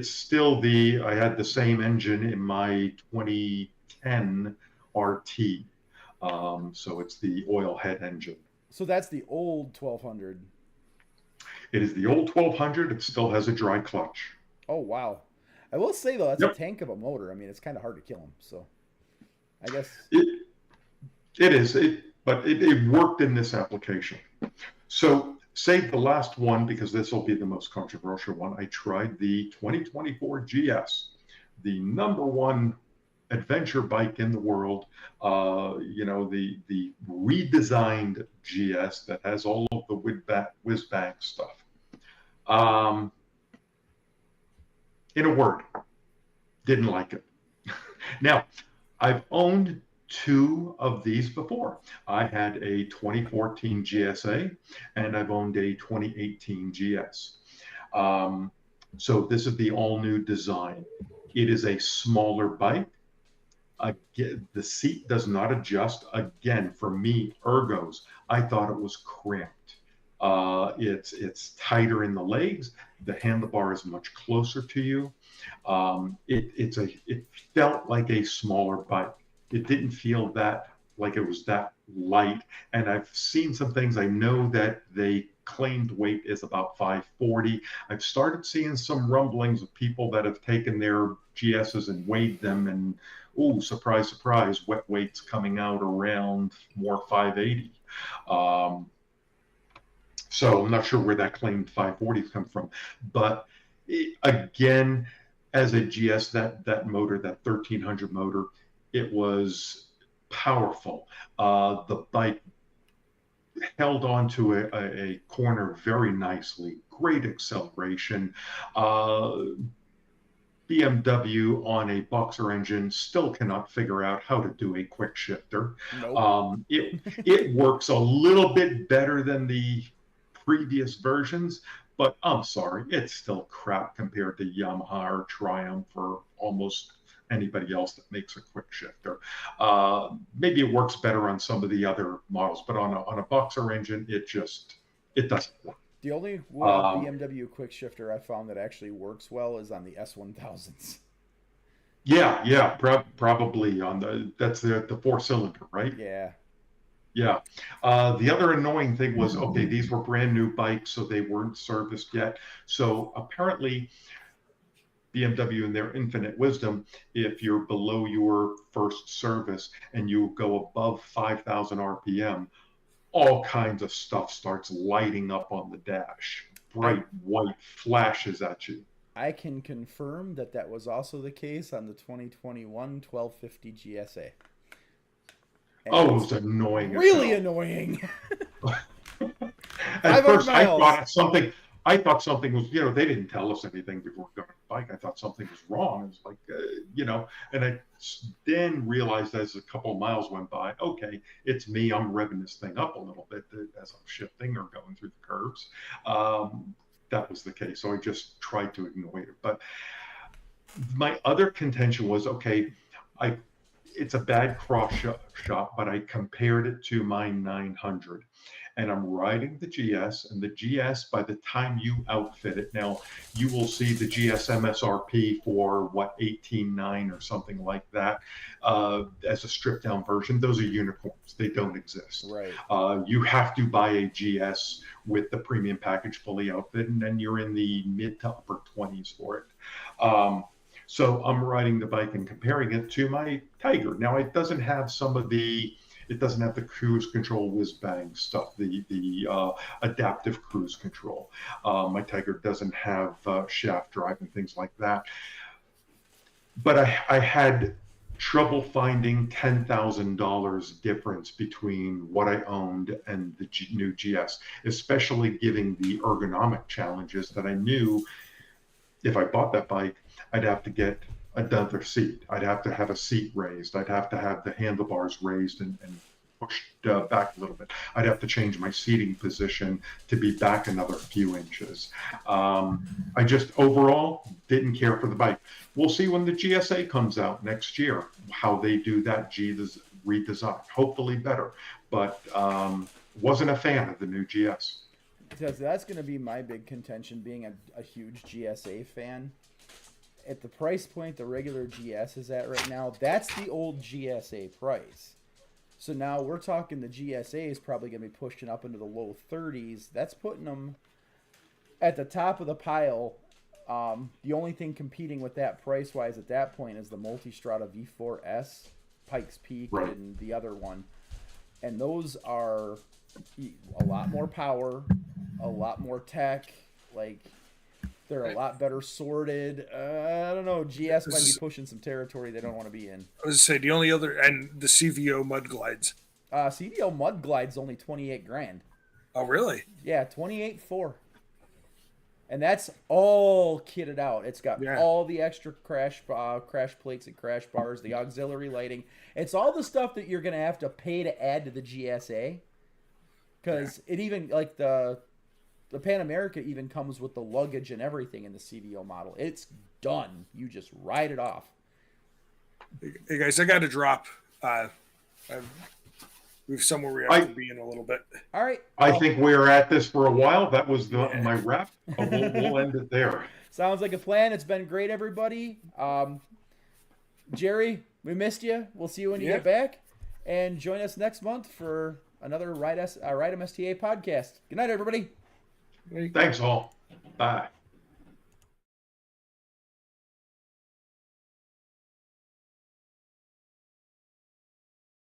still I had the same engine in my 2010 RT. So it's the oil head engine. So that's the old 1200. It is the old 1200. It still has a dry clutch. Oh, wow. I will say, though, that's Yep. a tank of a motor. I mean, it's kind of hard to kill him. So I guess. It is. But it worked in this application. So save the last one because this will be the most controversial one. I tried the 2024 GS, the #1 adventure bike in the world. The redesigned GS that has all of the whiz bang stuff. In a word, didn't like it. Now, I've owned 2 of these before. I had a 2014 GSA and I've owned a 2018 GS. So this is the all new design. It is a smaller bike. Again, the seat does not adjust. Again, for me, ergos, I thought it was cramped. It's tighter in the legs. The handlebar is much closer to you. It felt like a smaller bike. It didn't feel that like it was that light. And I've seen some things. I know that they claimed weight is about 540. I've started seeing some rumblings of people that have taken their GSs and weighed them, and oh, surprise, surprise, wet weight's coming out around more 580. So I'm not sure where that claimed 540s come from. But again, as a GS, that motor, that 1300 motor, it was powerful. The bike held onto a corner very nicely, great acceleration. BMW on a boxer engine still cannot figure out how to do a quick shifter. Nope. It works a little bit better than the previous versions, but I'm sorry, it's still crap compared to Yamaha or Triumph or almost anybody else that makes a quick shifter. Maybe it works better on some of the other models, but on a boxer engine, it doesn't work. The only BMW quick shifter I found that actually works well is on the S1000s. Yeah, probably that's the 4-cylinder, right? Yeah. Yeah. The other annoying thing was, okay, these were brand new bikes, so they weren't serviced yet. So apparently BMW in their infinite wisdom, if you're below your first service and you go above 5,000 RPM, all kinds of stuff starts lighting up on the dash. Bright white flashes at you. I can confirm that was also the case on the 2021 1250 GSA. And it was annoying. Really annoying. At first, I thought something was, they didn't tell us anything before we got on the bike. I thought something was wrong. It was like, and I then realized as a couple of miles went by, okay, it's me. I'm revving this thing up a little bit as I'm shifting or going through the curves. That was the case. So I just tried to ignore it. But my other contention was, okay, it's a bad cross shot, but I compared it to my 900. And I'm riding the GS, and the GS, by the time you outfit it, now you will see the GS MSRP for what, 18.9 or something like that, as a stripped down version. Those are unicorns. They don't exist. Right. You have to buy a GS with the premium package fully outfitted, and then you're in the mid to upper 20s for it. So I'm riding the bike and comparing it to my Tiger. Now it doesn't have it doesn't have the cruise control whiz bang stuff, the adaptive cruise control. My Tiger doesn't have shaft drive and things like that. But I had trouble finding $10,000 difference between what I owned and the new GS, especially given the ergonomic challenges that I knew if I bought that bike, I'd have to get another seat. I'd have to have a seat raised. I'd have to have the handlebars raised and pushed back a little bit. I'd have to change my seating position to be back another few inches. I just overall didn't care for the bike. We'll see when the GSA comes out next year, how they do that redesign. Hopefully better, but wasn't a fan of the new GS. Because that's going to be my big contention, being a huge GSA fan. At the price point the regular GS is at right now, that's the old GSA price. So now we're talking the GSA is probably going to be pushing up into the low 30s. That's putting them at the top of the pile. The only thing competing with that price-wise at that point is the Multistrada V4S, Pikes Peak, right, and the other one. And those are a lot more power, a lot more tech. Like, they're a lot better sorted. I don't know. GS might be pushing some territory they don't want to be in. I was say the only other, and the CVO Mud Glides. CVO Mud Glide's only $28,000. Oh, really? Yeah, 28.4. And that's all kitted out. It's got all the extra crash plates and crash bars, the auxiliary lighting. It's all the stuff that you're going to have to pay to add to the GSA. Because it even, like the Pan America even comes with the luggage and everything in the CVO model. It's done. You just ride it off. Hey guys, I got to drop. We've somewhere we have to be in a little bit. All right. I think we're at this for a while. That was my wrap. We'll end it there. Sounds like a plan. It's been great, everybody. Jerry, we missed you. We'll see you when you get back. And join us next month for another RideMSTA podcast. Good night, everybody. Thanks all. Bye.